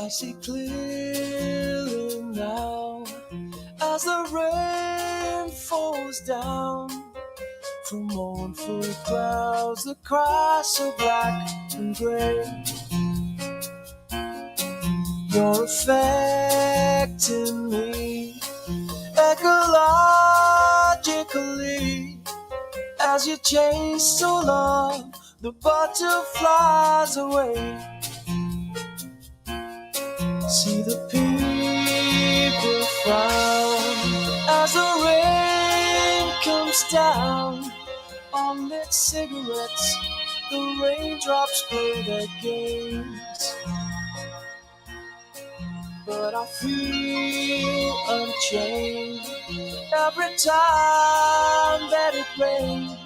see clearly now as the rain falls down from mournful clouds that cry so black and gray. You're affecting me ecologically as you chase so long the butterflies away. See the people frown as the rain comes down on lit cigarettes. The raindrops play their games, but I feel unchained every time that it rains.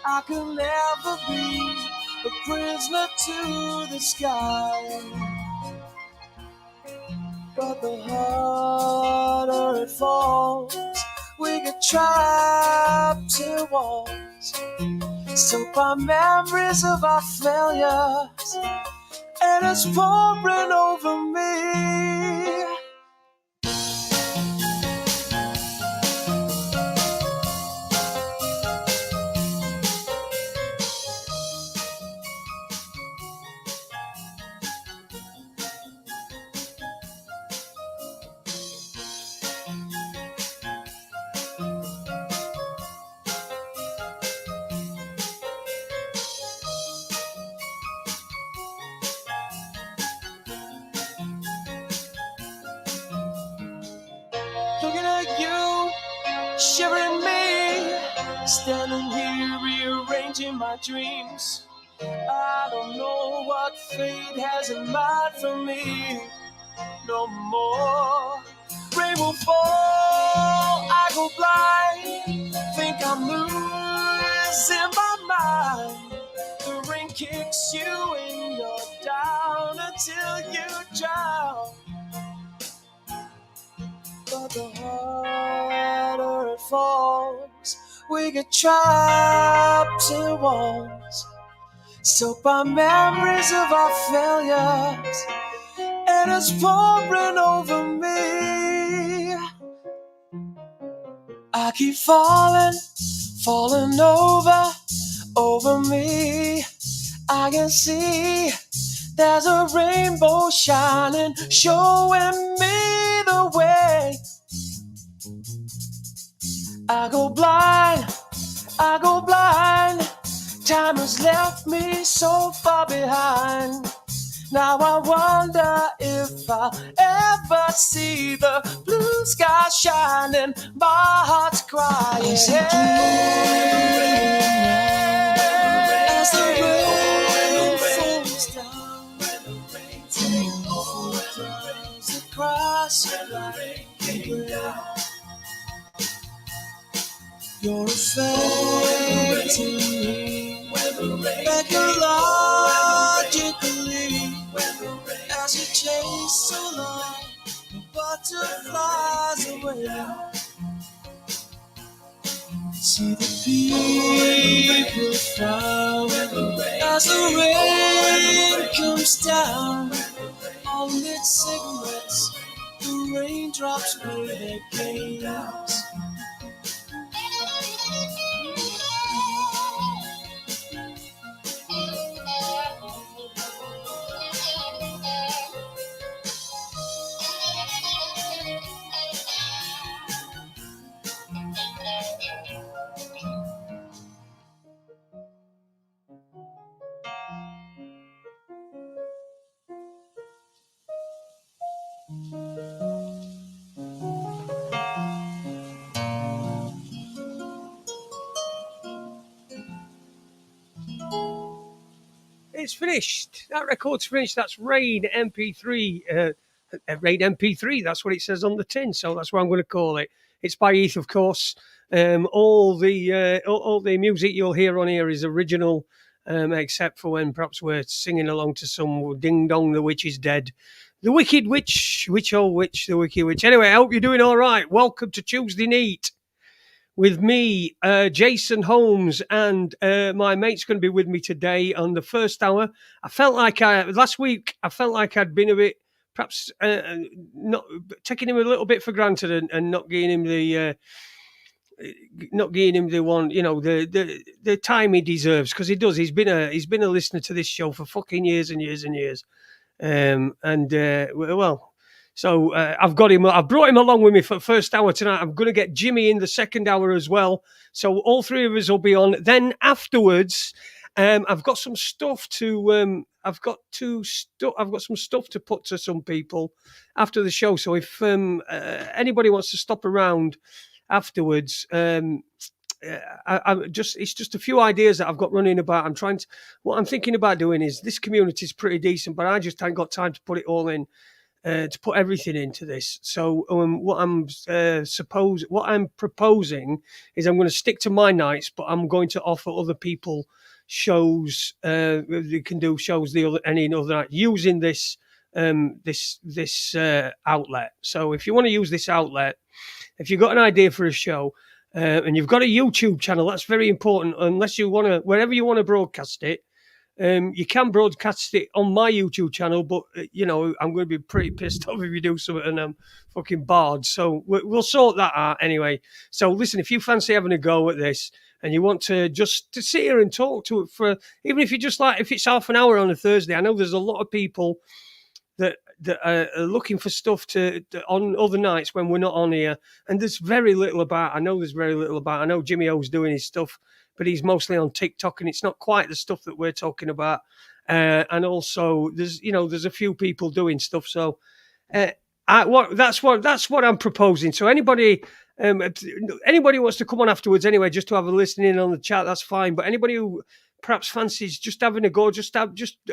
I could never be a prisoner to the sky, but the harder it falls, we get trapped in walls, so by memories of our failures, and it's pouring over me. Looking at you, shivering me, standing here rearranging my dreams. I don't know what fate has in mind for me no more. Rain will fall, I go blind, think I'm losing my mind. The rain kicks you and you're down until you drown. But the harder it falls, we get trapped in walls, so by memories of our failures, and it's pouring over me. I keep falling over me. I can see there's a rainbow shining, showing me the way. I go blind, time has left me so far behind. Now I wonder if I'll ever see the blue sky shining, my heart's crying. As the rain falls down, the cries you're affecting me ecologically as you chase so long the butterflies away. See the people frown as the rain comes down on lit cigarettes. The raindrops play their games. It's finished. That record's finished. That's Rain MP3. Rain MP3. That's what it says on the tin. So that's what I'm going to call it. It's by Heath, of course. All the music you'll hear on here is original, except for when perhaps we're singing along to some Ding Dong, the Witch is Dead. The Wicked Witch, oh witch, the Wicked Witch. Anyway, I hope you're doing all right. Welcome to Tuesday Neat with me, Jason Holmes, and my mate's going to be with me today on the first hour. Last week I felt like I'd been a bit perhaps not taking him a little bit for granted and not giving him the one, the time he deserves, because he does. He's been a listener to this show for fucking years and years and years. Well, so I've got him. I've brought him along with me for the first hour tonight. I'm going to get Jimmy in the second hour as well. So all three of us will be on. Then afterwards, I've got some stuff to. I've got some stuff to put to some people after the show. So if anybody wants to stop around afterwards, it's just a few ideas that I've got running about. What I'm thinking about doing is, this community is pretty decent, but I just haven't got time to put it all in, to put everything into this. So what I'm proposing is, I'm going to stick to my nights, but I'm going to offer other people shows. They can do shows any other night using this outlet. So if you want to use this outlet, if you've got an idea for a show, and you've got a YouTube channel, that's very important. Unless you want to, wherever you want to broadcast it, you can broadcast it on my YouTube channel. But I'm going to be pretty pissed off if you do something and I'm fucking barred. So we'll sort that out anyway. So listen, if you fancy having a go at this and you want to just to sit here and talk to it for, even if you just like, if it's half an hour on a Thursday, I know there's a lot of people that are looking for stuff to on other nights when we're not on here, and there's very little about. I know Jimmy O's doing his stuff, but he's mostly on TikTok, and it's not quite the stuff that we're talking about. And also, there's a few people doing stuff. So, that's what I'm proposing. So anybody wants to come on afterwards anyway, just to have a listening in on the chat, that's fine. But anybody who perhaps fancies just having a go, just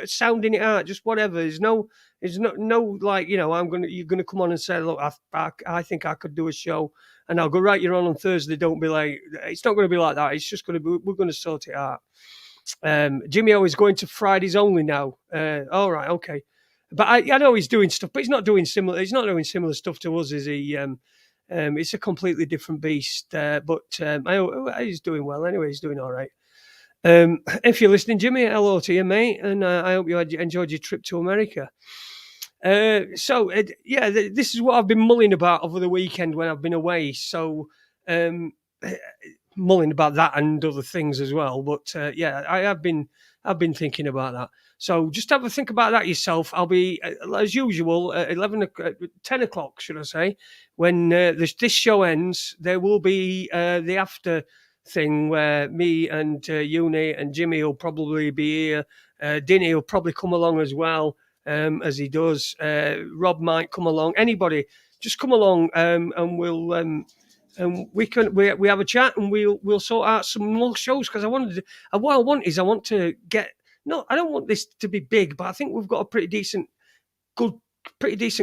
sounding it out, just whatever. There's no like, you're gonna come on and say, look, I think I could do a show, and I'll go, right, you're on Thursday. Don't be like, it's not going to be like that. It's just going to be, we're going to sort it out. Jimmy O is going to Fridays only now. All right, okay. But I know he's doing stuff, but he's not doing similar stuff to us, is he? It's a completely different beast. But he's doing well anyway. He's doing all right. If you're listening, Jimmy, hello to you, mate, and I hope you enjoyed your trip to America. This is what I've been mulling about over the weekend when I've been away. So, mulling about that and other things as well. But I've been thinking about that. So just have a think about that yourself. I'll be, as usual, at 10 o'clock, should I say, when this show ends. There will be the after thing where me and Uni and Jimmy will probably be here. Dinny will probably come along as well, as he does. Rob might come along. Anybody, just come along, and we'll we have a chat, and we'll sort out some more shows, because I want to get. No, I don't want this to be big, but I think we've got a pretty decent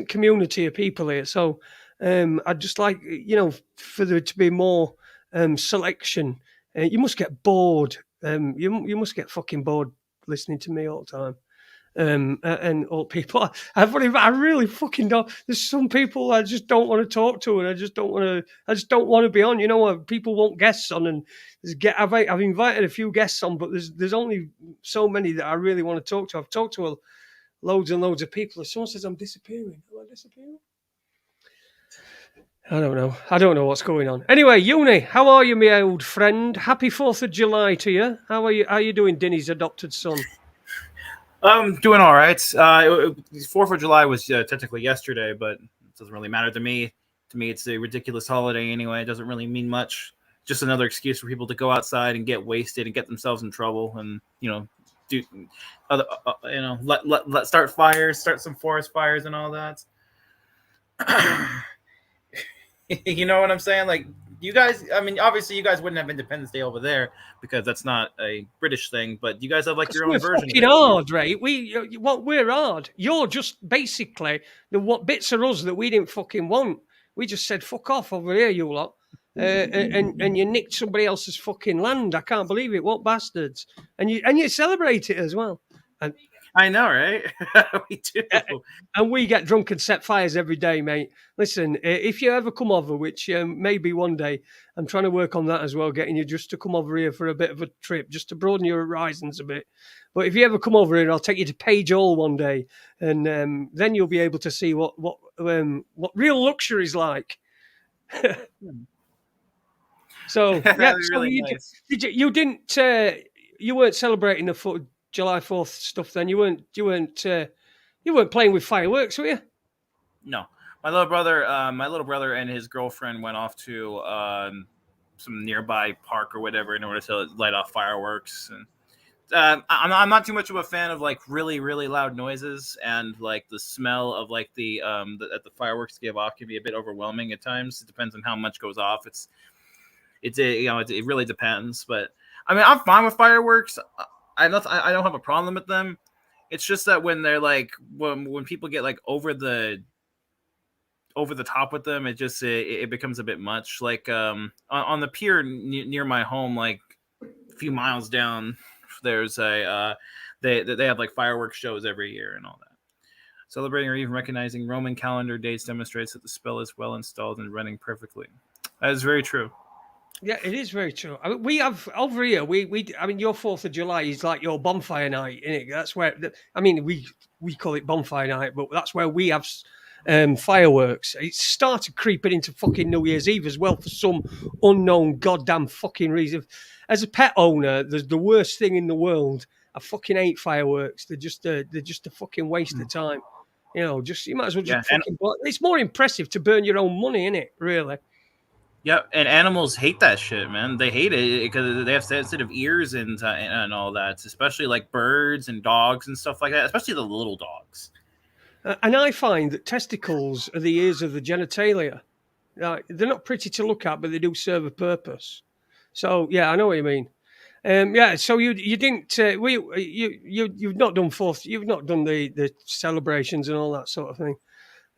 community of people here. So I'd just like, for there to be more selection. You must get bored. You must get fucking bored listening to me all the time. And all people, I really fucking don't. There's some people I just don't want to talk to, and I just don't want to be on. You know, people want guests on, and I've invited a few guests on, but there's only so many that I really want to talk to. I've talked to loads and loads of people. If someone says I'm disappearing, am I disappearing? I don't know what's going on. Anyway, Uni, how are you, my old friend? Happy 4th of July to you. How are you doing, Dinny's adopted son? I'm doing all right. 4th of July was technically yesterday, but it doesn't really matter to me. To me, it's a ridiculous holiday anyway. It doesn't really mean much. Just another excuse for people to go outside and get wasted and get themselves in trouble, and do other let start fires, start some forest fires and all that. You know what I'm saying? Like, you guys, I mean, obviously you guys wouldn't have Independence Day over there because that's not a British thing, but you guys have like your own version. We're hard, right? We're hard. You're just basically what bits of us that we didn't fucking want. We just said, fuck off over here, you lot. And you nicked somebody else's fucking land. I can't believe it. What bastards. And you celebrate it as well. And I know, right? We do. Uh, and we get drunk and set fires every day, mate. Listen, if you ever come over, which maybe one day, I'm trying to work on that as well, getting you just to come over here for a bit of a trip, just to broaden your horizons a bit. But if you ever come over here, I'll take you to Page Hall one day, and then you'll be able to see what real luxury is like. So yeah, That'd be so really you nice. you didn't you weren't celebrating the July 4th stuff then. You weren't playing with fireworks, were you? No, my little brother and his girlfriend went off to some nearby park or whatever in order to light off fireworks. And I'm not too much of a fan of like really really loud noises, and like the smell of like that the fireworks give off can be a bit overwhelming at times. It depends on how much goes off. It really depends. But I mean, I'm fine with fireworks. I don't have a problem with them. It's just that when they're like when people get like over the top with them, it becomes a bit much. Like on the pier near my home, like a few miles down, there's a they have like fireworks shows every year and all that. Celebrating or even recognizing Roman calendar dates demonstrates that the spell is well installed and running perfectly. That is very true. Yeah, it is very true. I mean, we have over here. I mean, your 4th of July is like your bonfire night, isn't it? That's where. I mean, we call it bonfire night, but that's where we have fireworks. It started creeping into fucking New Year's Eve as well for some unknown goddamn fucking reason. As a pet owner, there's the worst thing in the world. I fucking hate fireworks. They're just a fucking waste of time. You know, just you might as well Yeah, just and fucking. It's more impressive to burn your own money, isn't it? Really. yeah, and animals hate that shit, man. They hate it because they have sensitive ears and all that, especially like birds and dogs and stuff like that, especially the little dogs. And I find that testicles are the ears of the genitalia. They're not pretty to look at, but they do serve a purpose. So yeah, I know what you mean. Yeah, so you didn't you've not done you've not done the celebrations and all that sort of thing.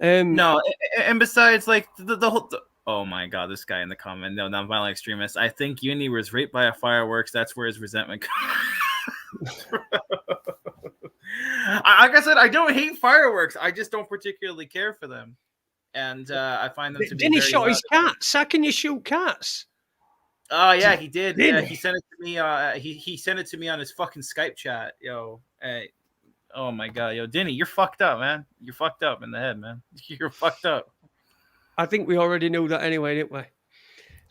Um, No, and besides, like the whole. Oh my god, this guy in the comment, no, non-violent extremist. I think Uni was raped by a fireworks. That's where his resentment comes. Like I said, I don't hate fireworks. I just don't particularly care for them, and I find them to be didn't he very shot loud. his cats? How can you shoot cats? Oh yeah, he did. Yeah, Didn't he he? sent it to me. He sent it to me on his fucking Skype chat. Yo, hey, oh my god, yo, Denny, you're fucked up, man. You're fucked up in the head, man. You're fucked up. I think we already knew that anyway, didn't we?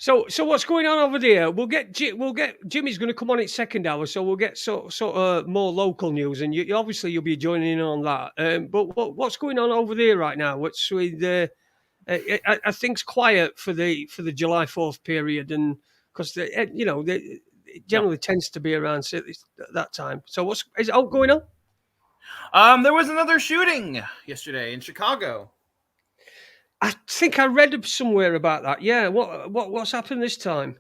So what's going on over there? We'll get Jimmy's going to come on its second hour, so we'll get sort of more local news, and obviously you'll be joining in on that. But what's going on over there right now? What's with I think's quiet for the July 4th period, and because it Yeah. generally tends to be around that time. So what's is it all going on? There was another shooting yesterday in Chicago. I think I read somewhere about that. Yeah, what's happened this time?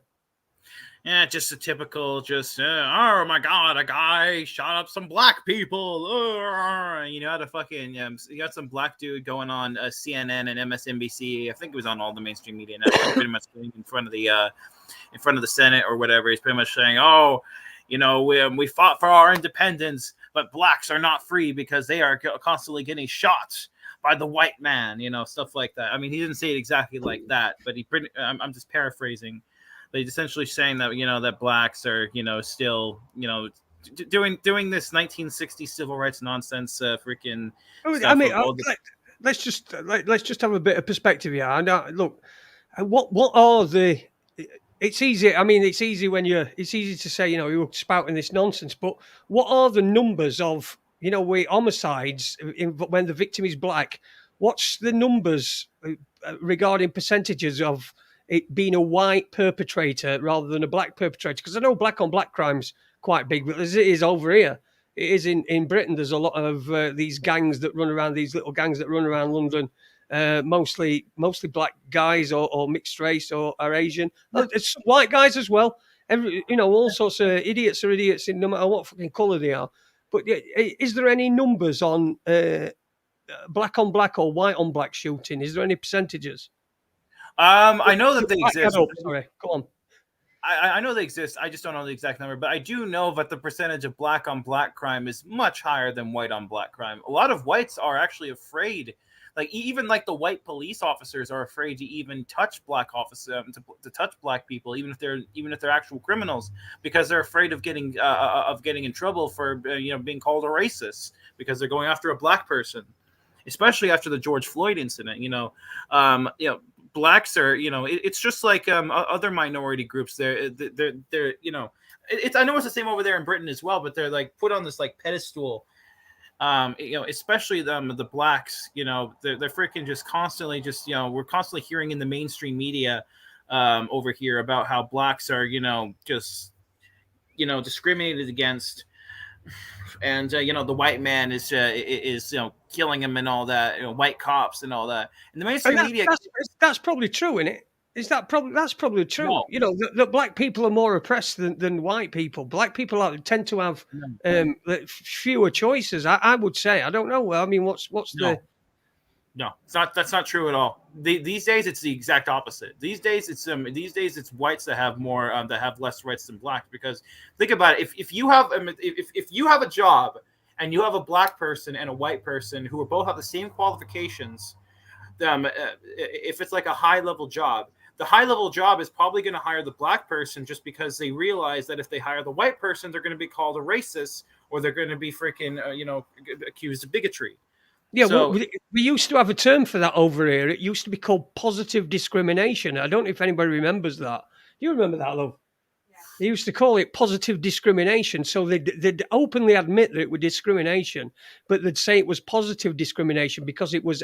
Yeah, just a typical, oh my god, a guy shot up some black people. Had a fucking, you got some black dude going on CNN and MSNBC. I think it was on all the mainstream media networks, pretty much in front of the Senate or whatever. He's pretty much saying, oh, we fought for our independence, but blacks are not free because they are constantly getting shot by the white man, stuff like that. I mean, he didn't say it exactly like that, but I'm just paraphrasing. But he's essentially saying that that blacks are still doing this 1960s civil rights nonsense, freaking I stuff mean, of all the. let's just have a bit of perspective here. And look, what are the? It's easy. I mean, it's easy it's easy to say you're spouting this nonsense. But what are the numbers of homicides when the victim is black? What's the numbers regarding percentages of it being a white perpetrator rather than a black perpetrator? Because I know black on black crime's quite big, but as it is over here, it is in Britain. There's a lot of these gangs that run around, these little gangs that run around London, mostly black guys or mixed race or are Asian. It's white guys as well. All sorts of idiots are idiots in no matter what fucking colour they are. But is there any numbers on black on black or white on black shooting? Is there any percentages? I know that they exist. Sorry, go on. I know they exist. I just don't know the exact number, but I do know that the percentage of black on black crime is much higher than white on black crime. A lot of whites are actually afraid, like even like the white police officers are afraid to even touch black officers, to touch black people, even if they're actual criminals, because they're afraid of getting in trouble for being called a racist because they're going after a black person, especially after the George Floyd incident. Blacks are, it's just like other minority groups. They're it's, I know it's the same over there in Britain as well, but they're like put on this like pedestal. Especially the blacks. They're freaking just constantly we're constantly hearing in the mainstream media over here about how blacks are just discriminated against, and the white man is killing him and all that, white cops and all that, and the mainstream media. That's probably true, isn't it? That's probably true. No. That black people are more oppressed than white people. Black people tend to have fewer choices. I would say. I don't know. I mean, what's the? No, that's not true at all. These days, it's the exact opposite. These days, it's whites that have more that have less rights than blacks. Because think about it: if you have a job and you have a black person and a white person who both have the same qualifications, if it's like a high level job, the high level job is probably going to hire the black person just because they realize that if they hire the white person, they're going to be called a racist or they're going to be freaking accused of bigotry. Yeah, so, we used to have a term for that over here. It used to be called positive discrimination. I don't know if anybody remembers that. You remember that, love? Yeah. They used to call it positive discrimination. So they'd openly admit that it was discrimination, but they'd say it was positive discrimination because it was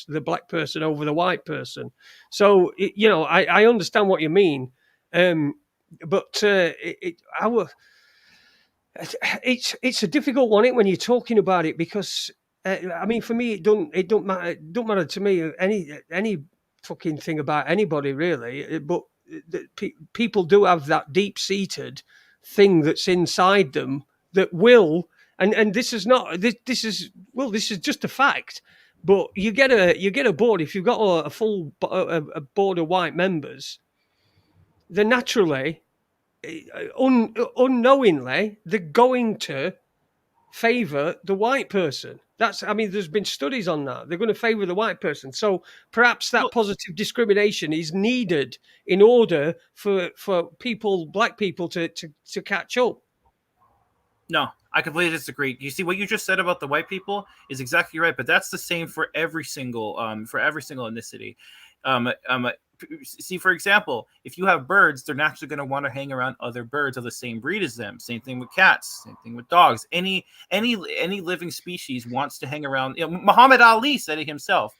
the black person over the white person. So, I understand what you mean. But it's a difficult one when you're talking about it because... I mean, for me, it don't matter. It don't matter to me any fucking thing about anybody really. But people do have that deep-seated thing that's inside them that will. And this is not. This is just a fact. But you get a board if you've got a full board of white members. Then naturally, unknowingly, they're going to favor the white person. There's been studies on that. They're going to favor the white person. So perhaps that positive discrimination is needed in order for black people to catch up. No, I completely disagree. You see, what you just said about the white people is exactly right, but that's the same for every single ethnicity. See, for example, if you have birds, they're naturally going to want to hang around other birds of the same breed as them. Same thing with cats. Same thing with dogs. Any living species wants to hang around. Muhammad Ali said it himself.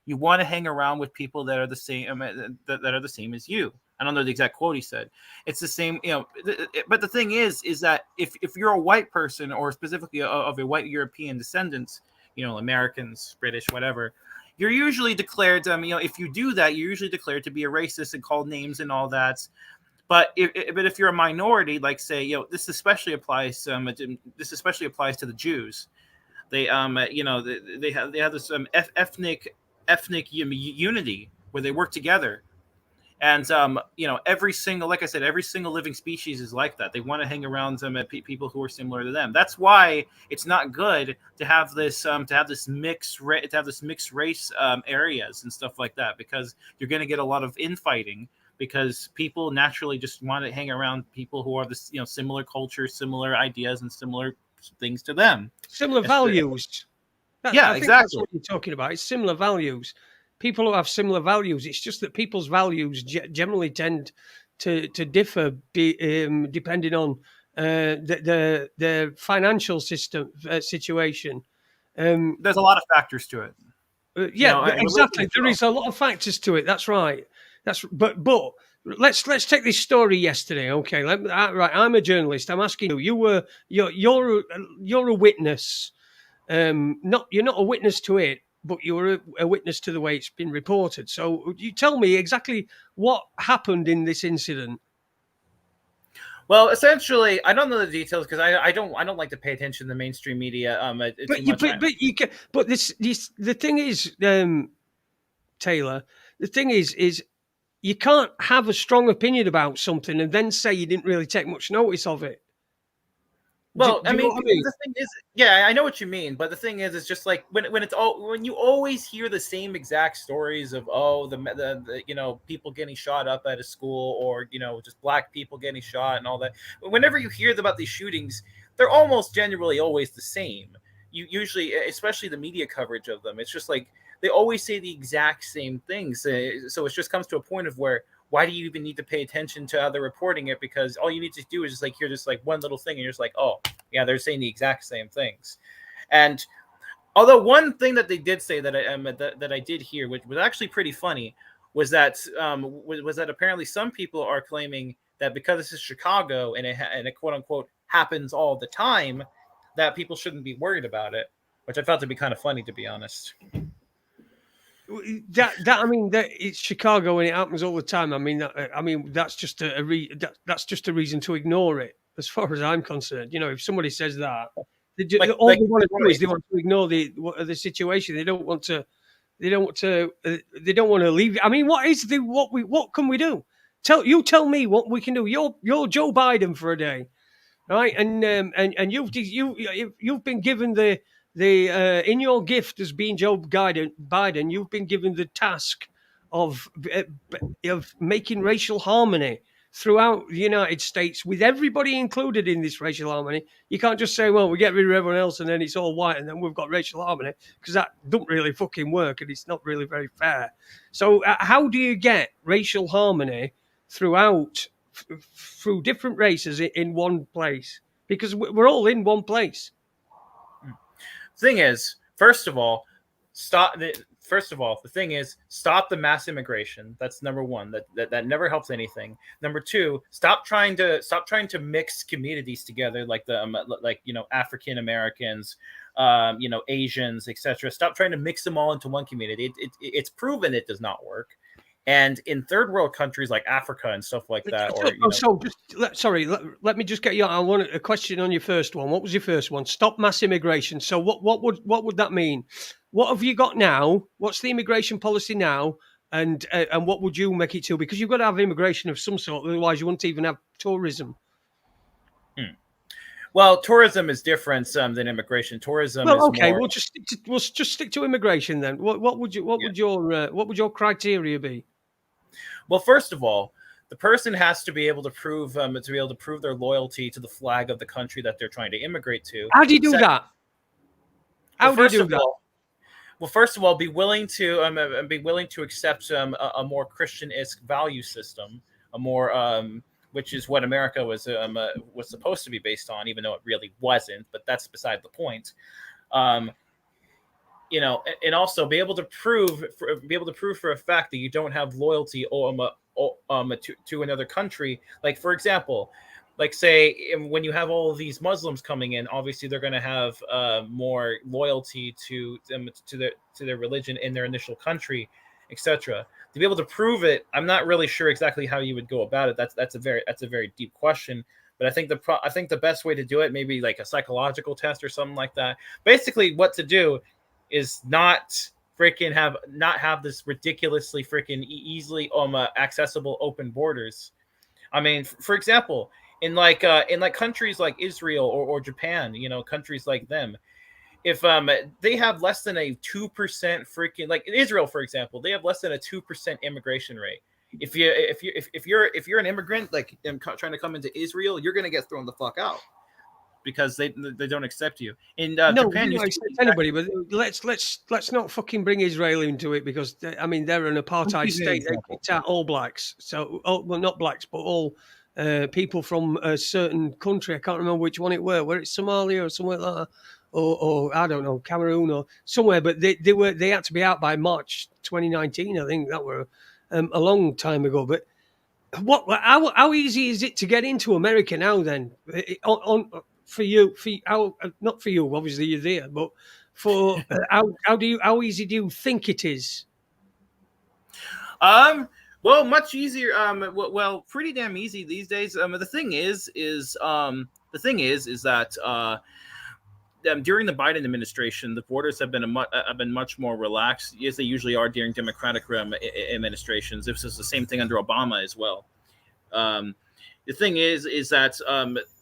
You want to hang around with people that are the same that are the same as you. I don't know the exact quote he said. It's the same, But the thing is that if you're a white person or specifically of a white European descendants, Americans, British, whatever. You're usually declared, if you do that, you're usually declared to be a racist and called names and all that. But if you're a minority, like say, this especially applies to the Jews. They they have this ethnic unity where they work together. And every single living species is like that. They want to hang around people who are similar to them. That's why it's not good to have this mixed race areas and stuff like that, because you're going to get a lot of infighting because people naturally just want to hang around people who are similar cultures, similar ideas, and similar things to them. Similar values. Exactly. That's what you're talking about. It's similar values. People who have similar values. It's just that people's values generally tend to differ depending on the financial situation. There's a lot of factors to it. Exactly. There is a lot of factors to it. That's right. But let's take this story yesterday. Okay, right. I'm a journalist. I'm asking you. You're a witness. You're not a witness to it, but you're a witness to the way it's been reported. So you tell me exactly what happened in this incident. Well, essentially, I don't know the details because I don't like to pay attention to the mainstream media. The thing is, Taylor. The thing is you can't have a strong opinion about something and then say you didn't really take much notice of it. Well, Do I you know mean, what I mean? the thing is, yeah, I know what you mean, but the thing is, it's just like when you always hear the same exact stories of the people getting shot up at a school, or just black people getting shot and all that. Whenever you hear about these shootings, they're almost generally always the same. You usually, especially the media coverage of them, it's just like they always say the exact same things. So it just comes to a point of where, why do you even need to pay attention to how they're reporting it? Because all you need to do is just like hear just like one little thing, and you're just like, oh yeah, they're saying the exact same things. And although one thing that they did say that I did hear, which was actually pretty funny, was that apparently some people are claiming that because this is Chicago and it quote unquote happens all the time, that people shouldn't be worried about it, which I felt to be kind of funny, to be honest. That I mean, that it's Chicago and it happens all the time. That's just that's just a reason to ignore it, as far as I'm concerned. If somebody says that, all Like they want to do is Detroit. they want to ignore the situation. They don't want to. They don't want to. They don't want to leave. I mean, what can we do? Tell me what we can do. You're Joe Biden for a day, right? And you've been given the in your gift as being Joe Biden, you've been given the task of of making racial harmony throughout the United States, with everybody included in this racial harmony. You can't just say, well, we get rid of everyone else and then it's all white and then we've got racial harmony, because that don't really fucking work and it's not really very fair. So how do you get racial harmony throughout through different races in one place? Because we're all in one place. Thing is, first of all, stop the first of all, the thing is, stop the mass immigration. That's number one. That never helps anything. Number two, stop trying to mix communities together, like African Americans, Asians, etc. Stop trying to mix them all into one community. It's proven it does not work. And in third world countries like Africa and stuff like that, or Let me just get you. I want a question on your first one. What was your first one? Stop mass immigration. So what would that mean? What have you got now? What's the immigration policy now? And what would you make it to? Because you've got to have immigration of some sort, otherwise you wouldn't even have tourism. Well, tourism is different than immigration. Tourism Well, is okay, more. we'll just stick to immigration then. What would your criteria be? Well, first of all, the person has to be able to prove their loyalty to the flag of the country that they're trying to immigrate to. How do you do that? Well, How do you do that? first of all, be willing to accept a more Christian-esque value system, a more which is what America was supposed to be based on, even though it really wasn't. But that's beside the point. Um, and also be able to prove for a fact that you don't have loyalty to another country. Like, for example, like, say, when you have all of these Muslims coming in, obviously they're going to have more loyalty to them, to their religion in their initial country, etc. To be able to prove it, I'm not really sure exactly how you would go about it. That's a very deep question. But I think the best way to do it, maybe like a psychological test or something like that. Basically, what to do is not have this ridiculously freaking easily accessible open borders. I mean, for example, in countries like Israel or Japan, countries like them, if they have less than a 2% freaking, like in Israel, for example, they have less than a 2% immigration rate. If you're an immigrant, like trying to come into Israel, you're gonna get thrown the fuck out because they don't accept you. In No, Japan, we you don't accept anybody, but let's not fucking bring Israel into it, because I mean they're an apartheid give you an state. They example. kicked out all blacks, well, not blacks, but all people from a certain country. I can't remember which one it were. Where it's Somalia or somewhere like that, or I don't know, Cameroon or somewhere. But they had to be out by March 2019. I think that were a long time ago. But how easy is it to get into America now? Then for you, not for you, obviously you're there, but for how easy do you think it is? Well, much easier. Well, pretty damn easy these days. The thing is that during the Biden administration, the borders have been much more relaxed, as they usually are during Democratic administrations. This is the same thing under Obama as well. Um, the thing is that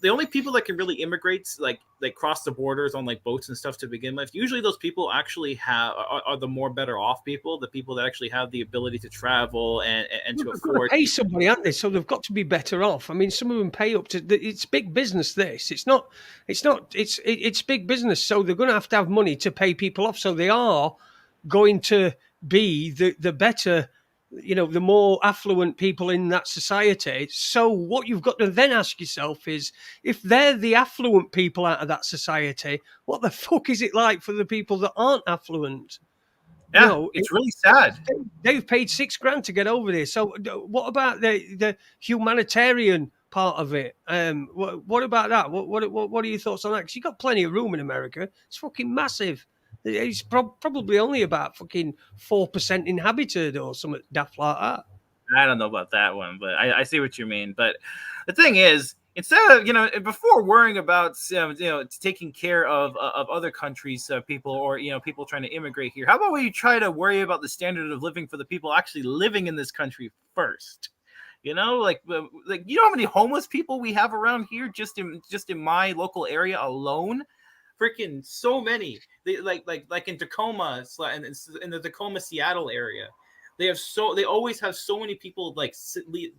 the only people that can really immigrate, like cross the borders on like boats and stuff to begin with, usually those people actually are the more better off people, the people that actually have the ability to travel and to They've got to afford. pay somebody, aren't they? So they've got to be better off. I mean, some of them pay up to. It's big business. This. It's not. It's not. It's big business. So they're going to have money to pay people off. So they are going to be the better, the more affluent people in that society. So what you've got to then ask yourself is, if they're the affluent people out of that society, what the fuck is it like for the people that aren't affluent? Yeah, it's really sad. They've paid $6,000 to get over there. So what about the humanitarian part of it? What about that? What are your thoughts on that? Because you got plenty of room in America. It's fucking massive. It's probably only about fucking 4% inhabited or something daft like that. I don't know about that one, but I see what you mean. But the thing is, instead of before worrying about taking care of other countries, people, or people trying to immigrate here, how about we try to worry about the standard of living for the people actually living in this country first? Like you know how many homeless people we have around here just in my local area alone? Freaking so many. They like in Tacoma, in the Tacoma Seattle area. They always have so many people like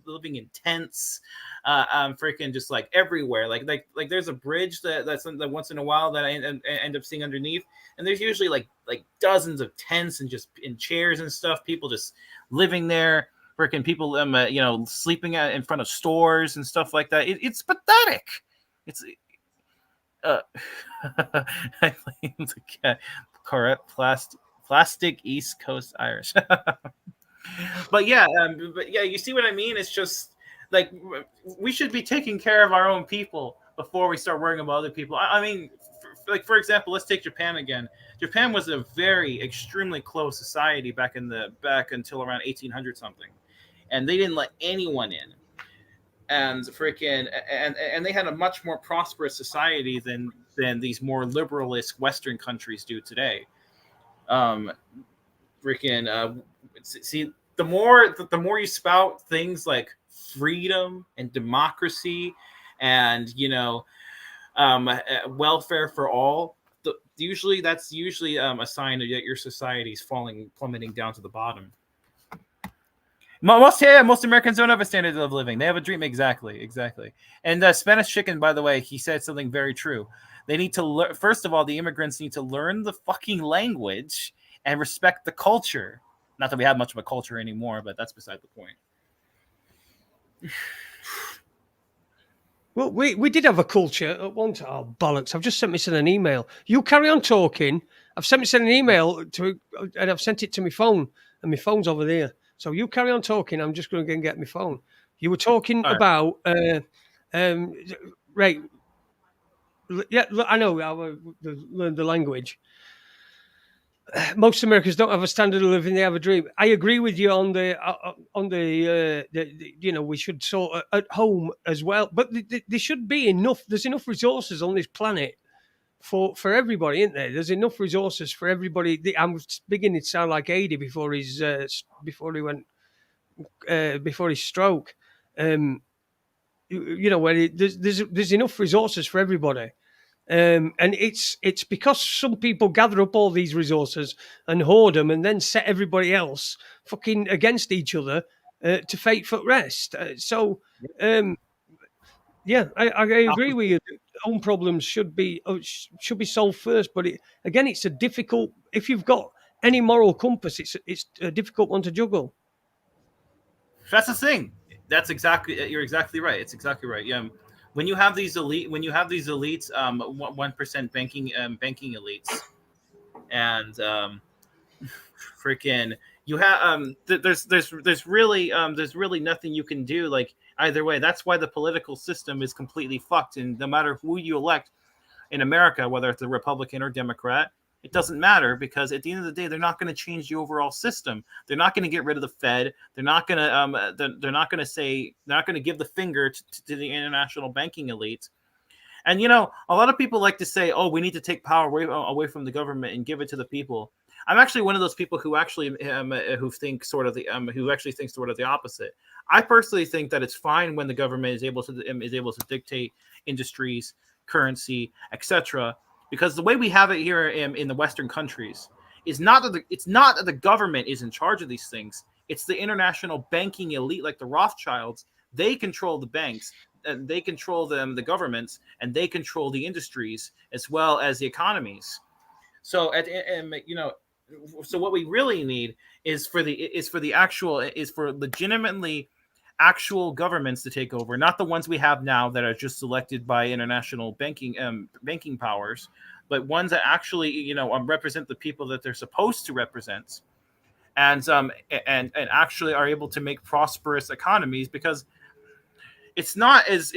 living in tents, freaking just like everywhere. Like there's a bridge that once in a while that I end up seeing underneath, and there's usually like dozens of tents and just in chairs and stuff. People just living there. Freaking people, sleeping in front of stores and stuff like that. It's pathetic. It's I blame the correct plastic East Coast Irish. But yeah, you see what I mean? It's just like we should be taking care of our own people before we start worrying about other people. I mean, for example, let's take Japan again. Japan was a very extremely closed society back until around 1800 something, and they didn't let anyone in. And and they had a much more prosperous society than these more liberalist Western countries do today. See, the more you spout things like freedom and democracy and welfare for all, that's usually a sign that your society is plummeting down to the bottom. Most Americans don't have a standard of living. They have a dream. Exactly. And Spanish Chicken, by the way, he said something very true. They need to learn. First of all, the immigrants need to learn the fucking language and respect the culture. Not that we have much of a culture anymore, but that's beside the point. Well, we did have a culture at one time. Oh, bollocks. I've just sent me an email. You carry on talking. I've sent an email and I've sent it to my phone, and my phone's over there. So you carry on talking. I'm just going to go and get my phone. You were talking about, right. Yeah, I know. Learn the language. Most Americans don't have a standard of living; they have a dream. I agree with you on the we should sort at home as well, but there should be enough. There's enough resources on this planet for everybody, isn't there? There's enough resources for everybody. I'm beginning to sound like Adi before his stroke. Where there's enough resources for everybody. And it's because some people gather up all these resources and hoard them and then set everybody else fucking against each other to fate foot rest. I agree with you. Own problems should be solved first, but it's a difficult. If you've got any moral compass, it's a difficult one to juggle. That's the thing. You're exactly right. It's exactly right. Yeah. When you have these elites, 1% banking elites, and freaking you have there's really nothing you can do. Like either way, that's why the political system is completely fucked. And no matter who you elect in America, whether it's a Republican or Democrat, it doesn't matter, because at the end of the day, they're not going to change the overall system. They're not going to get rid of the Fed. They're not going to give the finger to the international banking elite. And you know, a lot of people like to say, "Oh, we need to take power away from the government and give it to the people." I'm actually one of those people who actually who think sort of the who actually thinks sort of the opposite. I personally think that it's fine when the government is able to dictate industries, currency, etc. Because the way we have it here in the Western countries is not that it's not that the government is in charge of these things. It's the international banking elite, like the Rothschilds. They control the banks, and they control the governments, and they control the industries as well as the economies. So you know, so what we really need is for legitimately actual governments to take over, not the ones we have now that are just selected by international banking powers, but ones that actually represent the people that they're supposed to represent, and actually are able to make prosperous economies, because it's not as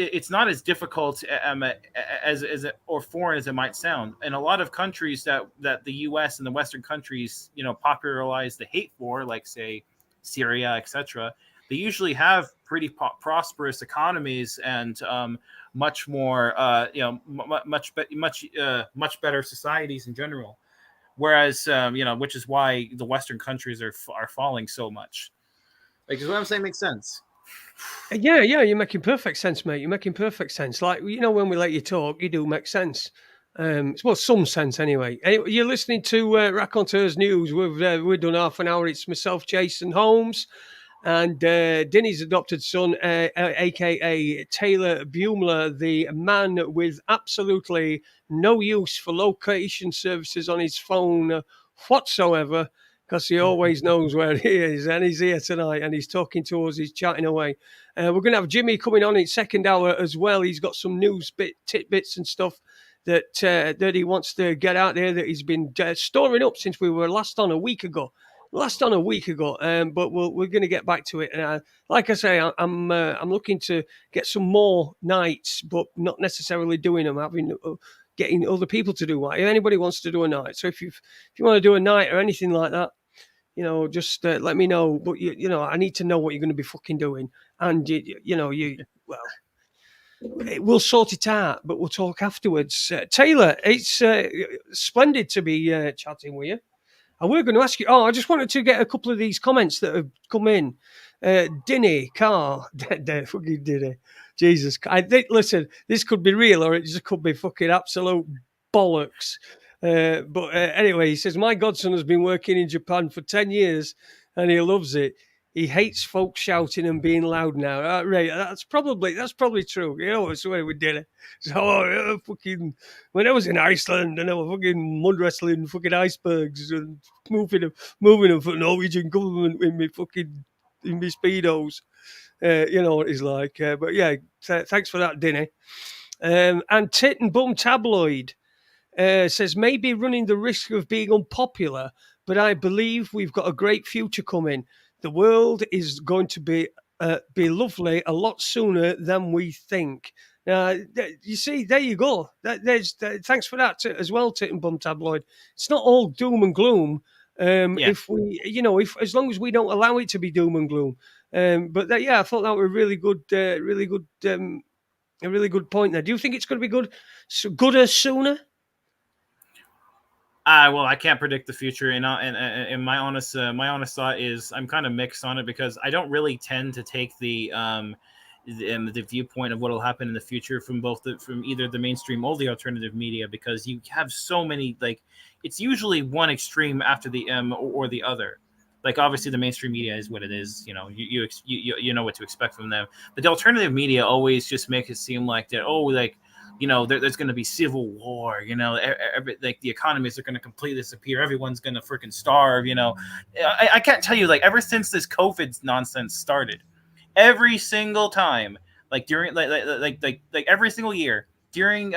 difficult as or foreign as it might sound. In a lot of countries that the U.S. and the Western countries popularize the hate for, like say Syria, etc., they usually have pretty prosperous economies and much more much better societies in general. Whereas which is why the Western countries are falling so much. Like, does what I'm saying make sense? Yeah, yeah, you're making perfect sense, mate. You're making perfect sense. Like, when we let you talk, you do make sense. Well, some sense anyway. Anyway, you're listening to Raconteurs News. We've done half an hour. It's myself, Jason Holmes, and Dinny's adopted son, aka Taylor Bumler, the man with absolutely no use for location services on his phone whatsoever, because he always knows where he is, and he's here tonight, and he's talking to us, he's chatting away. We're going to have Jimmy coming on in second hour as well. He's got some news tidbits and stuff that he wants to get out there, that he's been storing up since we were last on a week ago. But we're going to get back to it. Like I say, I'm looking to get some more nights, but not necessarily doing them. Getting other people to do one. If anybody wants to do a night, so if you want to do a night or anything like that, just let me know. But I need to know what you're going to be fucking doing, and well, we'll sort it out. But we'll talk afterwards. Taylor, it's splendid to be chatting with you. And we're going to ask you. Oh, I just wanted to get a couple of these comments that have come in. Dinny, Car, fucking Dinny. Jesus. I think, listen, this could be real or it just could be fucking absolute bollocks. But anyway, he says, my godson has been working in Japan for 10 years and he loves it. He hates folks shouting and being loud now. Right, that's probably true. It's the way we did it. So fucking when I was in Iceland and I was fucking mud wrestling fucking icebergs and moving them for the Norwegian government in me speedos. You know what he's like. But yeah, thanks for that, Dinny. And Tit and Bum Tabloid says, maybe running the risk of being unpopular, but I believe we've got a great future coming. The world is going to be lovely a lot sooner than we think. You see, there you go. Thanks for that as well, Tit and Bum Tabloid. It's not all doom and gloom. If we, if as long as we don't allow it to be doom and gloom. I thought that was a really good point there. Do you think it's going to be gooder sooner? Well, I can't predict the future, and my honest thought is I'm kind of mixed on it, because I don't really tend to take the viewpoint of what will happen in the future from either the mainstream or the alternative media, because you have so many, like, it's usually one extreme after the or the other. Like, obviously the mainstream media is what it is, you know what to expect from them, but the alternative media always just make it seem like that, there's going to be civil war, like the economies are going to completely disappear, everyone's going to freaking starve. I can't tell you, like, ever since this COVID nonsense started, every single time, like during like every single year during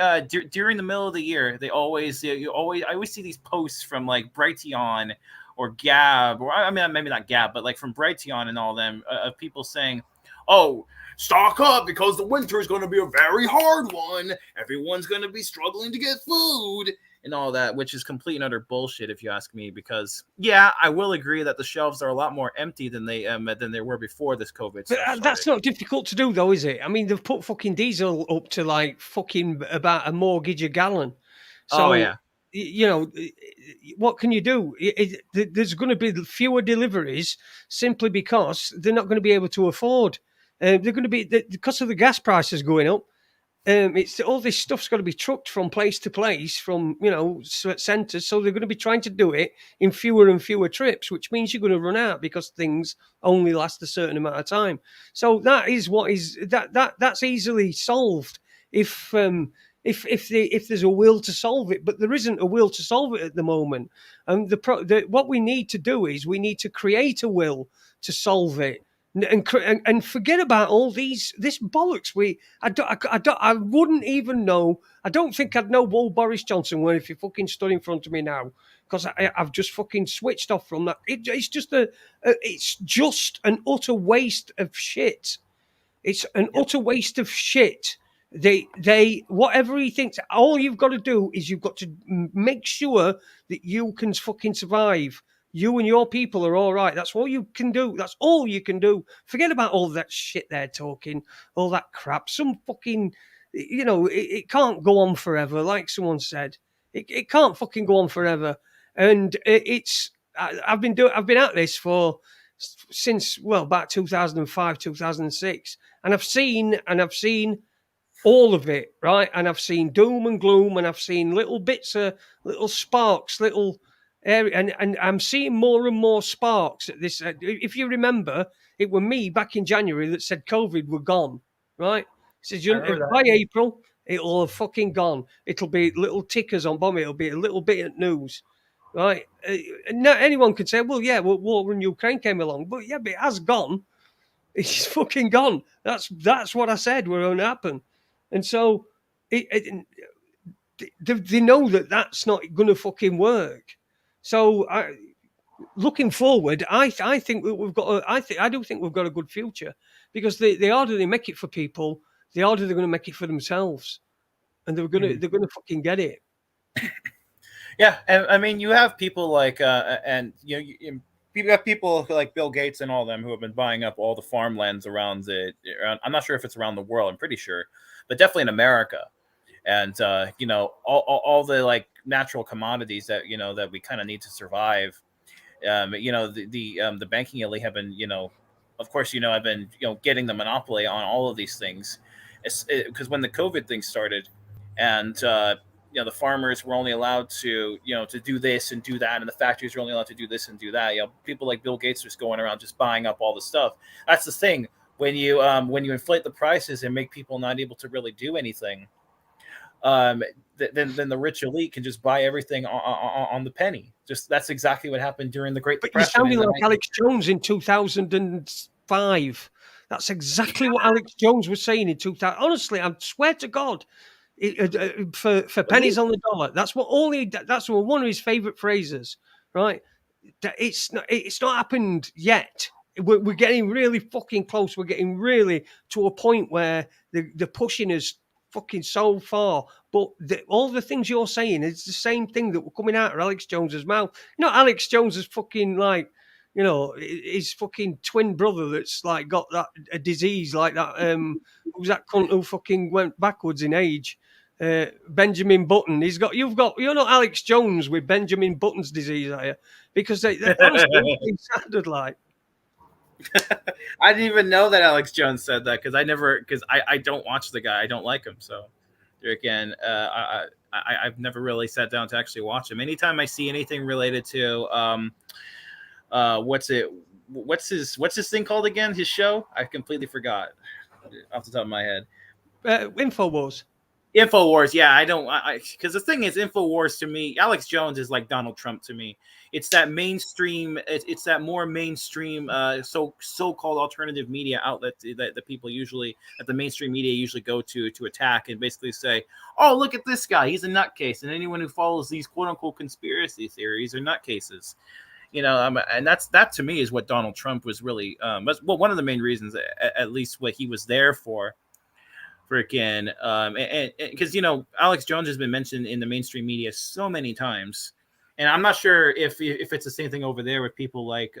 during the middle of the year, I always see these posts from like Brighteon or Gab, or I mean maybe not Gab, but like from Brighteon and all them, of people saying, "Oh, stock up because the winter is going to be a very hard one. Everyone's going to be struggling to get food." and all that, which is complete and utter bullshit if you ask me. Because yeah, I will agree that the shelves are a lot more empty than they were before this COVID But stuff started. that's not difficult to do, though, is it? I mean, they've put fucking diesel up to like fucking about a mortgage a gallon. Oh So, yeah, you know, what can you do? There's going to be fewer deliveries simply because they're not going to be able to afford. They're going to be because of the gas prices going up. It's all this stuff's got to be trucked from place to place, from centres. So they're going to be trying to do it in fewer and fewer trips, which means you're going to run out because things only last a certain amount of time. So that is what is that's easily solved if there's a will to solve it. But there isn't a will to solve it at the moment. And what we need to do is we need to create a will to solve it. And forget about all this bollocks. I wouldn't even know. I don't think I'd know who Boris Johnson were if he fucking stood in front of me now, because I've just fucking switched off from that. It's just an utter waste of shit. It's an utter waste of shit. Whatever he thinks, all you've got to do is you've got to make sure that you can fucking survive. You and your people are all right. That's all you can do. That's all you can do. Forget about all that shit they're talking, all that crap. Some fucking, it can't go on forever. Like someone said, it can't fucking go on forever. And I've been at this since about 2005, 2006, and I've seen all of it, right? And I've seen doom and gloom, and I've seen little bits of little sparks, little area, and I'm seeing more and more sparks at this. If you remember, it were me back in January that said COVID were gone, right? It says I remember by that. April it'll have fucking gone. It'll be little tickers on bomb. It'll be a little bit at news, right? Not anyone could say, well, yeah, well, war in Ukraine came along, but yeah, but it has gone. It's fucking gone. That's what I said were going to happen, and so they know that that's not going to fucking work. So looking forward, I think that we've got. I do think we've got a good future, because the harder they make it for people, the harder they're going to make it for themselves, and they're gonna fucking get it. Yeah, and I mean, you have people like, and you have people who, like Bill Gates and all them, who have been buying up all the farmlands around I'm not sure if it's around the world. I'm pretty sure, but definitely in America. And all the like natural commodities that we kind of need to survive. The banking elite have been, of course, I've been, getting the monopoly on all of these things, because when the COVID thing started, and the farmers were only allowed to do this and do that, and the factories were only allowed to do this and do that. People like Bill Gates just going around just buying up all the stuff. That's the thing. When you inflate the prices and make people not able to really do anything, then the rich elite can just buy everything on the penny. Just that's exactly what happened during the Great But you're Depression. sounding like Alex Jones in 2005. That's exactly what Alex Jones was saying in 2000. Honestly, I swear to God, for pennies on the dollar. That's what That's one of his favorite phrases, right? It's not happened yet. We're getting really fucking close. We're getting really to a point where they're pushing us fucking so far. But all the things you're saying is the same thing that were coming out of Alex Jones's mouth. Alex Jones is fucking like, his fucking twin brother that's like got a disease like that. Who's that cunt who fucking went backwards in age? Benjamin Button. You're not Alex Jones with Benjamin Button's disease, are you? Because they honestly it sounded like. I didn't even know that Alex Jones said that, because I don't watch the guy. I don't like him. So again, I've never really sat down to actually watch him. Anytime I see anything related to what's his thing called again? His show? I completely forgot off the top of my head. Infowars. Infowars, yeah, because the thing is, Infowars to me, Alex Jones is like Donald Trump to me. It's that mainstream, it's that more mainstream, so-called alternative media outlet that the mainstream media usually go to attack and basically say, oh, look at this guy, he's a nutcase, and anyone who follows these quote-unquote conspiracy theories are nutcases. And that to me is what Donald Trump was really, one of the main reasons, at least what he was there for. freaking and because Alex Jones has been mentioned in the mainstream media so many times, and I'm not sure if it's the same thing over there with people like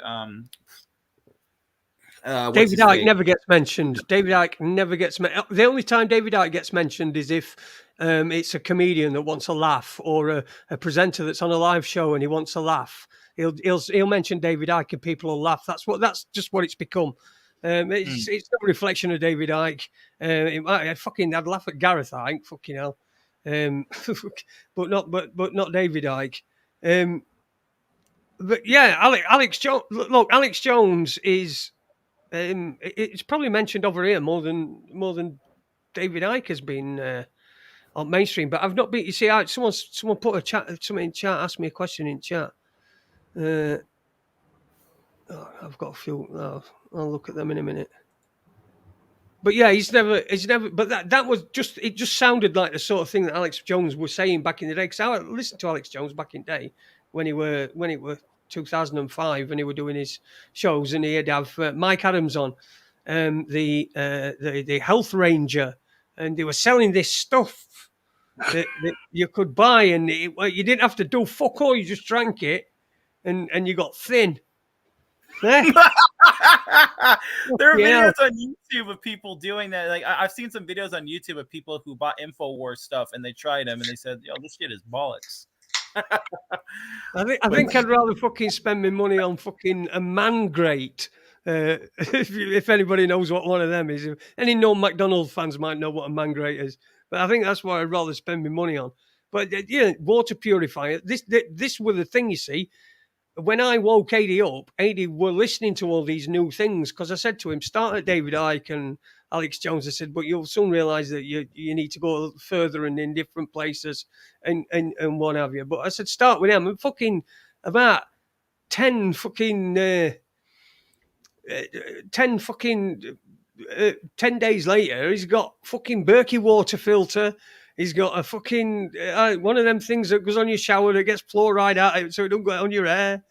what's David his Icke face. never gets mentioned. David Icke never gets the only time David Icke gets mentioned is if it's a comedian that wants a laugh, or a presenter that's on a live show and he wants a laugh. He'll mention David Icke and people will laugh. That's just what it's become. It's no reflection of David Icke. I'd laugh at Gareth Icke, fucking hell, but not David Icke. But yeah, Alex Jones. Look, Alex Jones is. It's probably mentioned over here more than David Icke has been on mainstream. But I've not been. You see, someone put something in chat, asked me a question in chat. I've got a few. I'll look at them in a minute. But yeah, he's never. But that was just. It just sounded like the sort of thing that Alex Jones was saying back in the day. Because I listened to Alex Jones back in the day when he were 2005, and he were doing his shows, and he'd have Mike Adams on, the health ranger, and they were selling this stuff that you could buy, and you didn't have to do fuck all. You just drank it, and you got thin. Eh? There are Yeah. videos on YouTube of people doing that. Like I've seen some videos on YouTube of people who bought InfoWars stuff and they tried them and they said, "Yo, this shit is bollocks." I think I'd rather fucking spend my money on fucking a man grate. If anybody knows what one of them is, any known McDonald's fans might know what a man grate is. But I think that's what I'd rather spend my money on. But yeah, water purifier. This was the thing, you see. When I woke AD up, AD were listening to all these new things because I said to him, start at David Icke and Alex Jones. I said, but you'll soon realise that you need to go further and in different places and what have you. But I said, start with him. And fucking about 10 fucking 10 fucking 10 days later, he's got fucking Berkey water filter. He's got a fucking one of them things that goes on your shower that gets fluoride out of it so it don't go on your hair,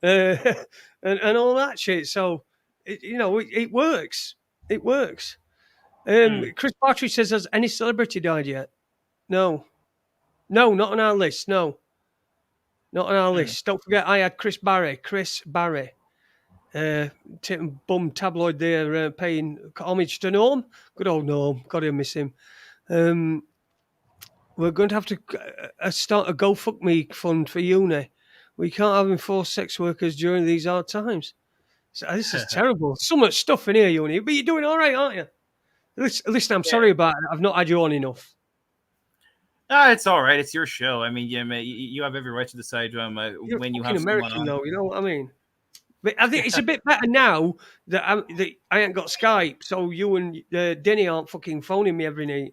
and all that shit. So it works. It works. Chris Partridge says, has any celebrity died yet? No, not on our list. No, not on our list. Don't forget, I had Chris Barry. Bum tabloid there, paying homage to Norm. Good old Norm. Gotta miss him. We're going to have to start a Go Fuck Me fund for uni. We can't have enforced sex workers during these hard times. So this is terrible. So much stuff in here, Uni. But you're doing all right, aren't you? Listen, I'm sorry about it. I've not had you on enough. It's all right. It's your show. I mean, yeah, man, you have every right to decide when you have American, someone on. though. You know what I mean? But I think it's a bit better now that I ain't got Skype, so you and Denny aren't fucking phoning me every night.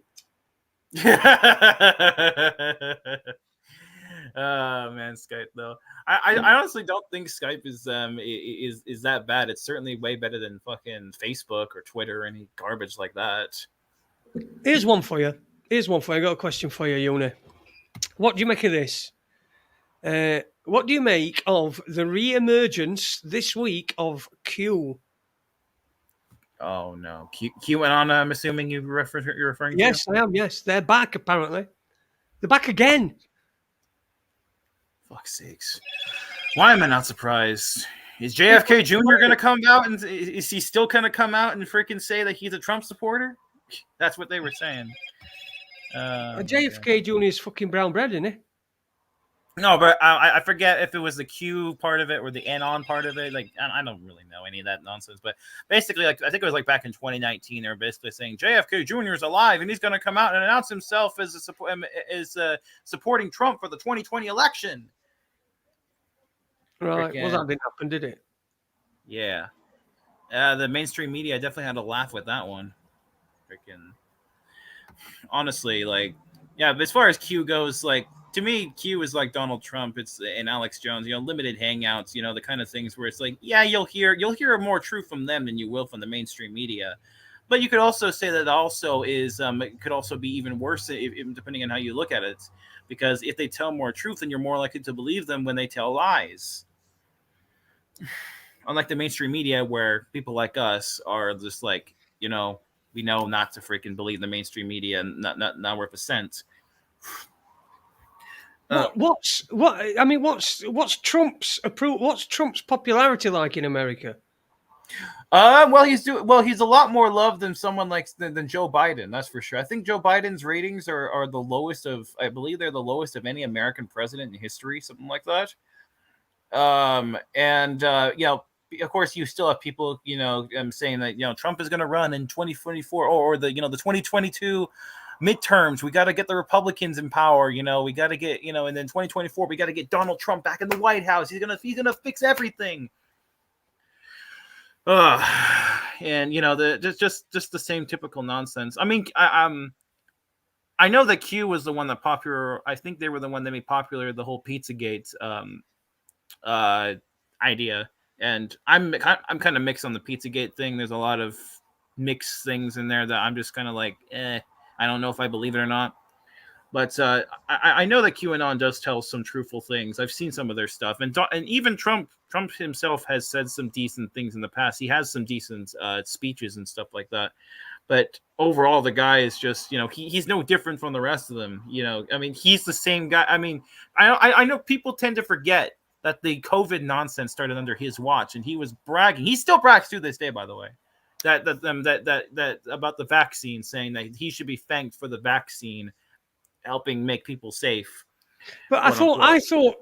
Oh man, Skype though. I honestly don't think Skype is that bad. It's certainly way better than fucking Facebook or Twitter or any garbage like that. Here's one for you. I got a question for you, Yuna. What do you make of this? What do you make of the re-emergence this week of Q? Oh no, Q went on. I'm assuming you're referring Yes, to. I am. Yes, they're back. Apparently, they're back again. Fuck's sakes! Why am I not surprised? Is JFK Jr. going to come out and is he still going to come out and freaking say that he's a Trump supporter? That's what they were saying. JFK Jr. is fucking brown bread, isn't he? No, but I forget if it was the Q part of it or the anon part of it. Like, I don't really know any of that nonsense. But basically, like, I think it was like back in 2019, they were basically saying JFK Jr. is alive and he's going to come out and announce himself as supporting Trump for the 2020 election. Right. Well, that didn't happen, did it? Yeah. The mainstream media definitely had to laugh with that one. Freaking. Honestly, like, yeah, but as far as Q goes, like, to me, Q is like Donald Trump. It's and Alex Jones, limited hangouts, the kind of things where it's like, yeah, you'll hear more truth from them than you will from the mainstream media. But you could also say that also is it could also be even worse, depending on how you look at it, because if they tell more truth, then you're more likely to believe them when they tell lies. Unlike the mainstream media, where people like us are just like, we know not to freaking believe the mainstream media and not worth a cent. What's Trump's approval? What's Trump's popularity like in America? Well, he's a lot more loved than someone like than Joe Biden. That's for sure. I think Joe Biden's ratings are the lowest of. I believe they're the lowest of any American president in history, something like that. And of course, you still have people, saying that Trump is going to run in 2024 or the the 2022 midterms. We got to get the Republicans in power. We got to get and then 2024 we got to get Donald Trump back in the White House. He's gonna fix everything. And just the same typical nonsense. I mean, I know that Q was the one that popular. I think they were the one that made popular the whole Pizzagate idea, and I'm kind of mixed on the Pizzagate thing. There's a lot of mixed things in there that I'm just kind of like, I don't know if I believe it or not. But I know that QAnon does tell some truthful things. I've seen some of their stuff, and even Trump himself has said some decent things in the past. He has some decent speeches and stuff like that. But overall, the guy is just he's no different from the rest of them. I mean, he's the same guy. I mean, I know people tend to forget that the COVID nonsense started under his watch, and he was bragging. He still brags to this day, by the way, that about the vaccine, saying that he should be thanked for the vaccine helping make people safe. But I thought,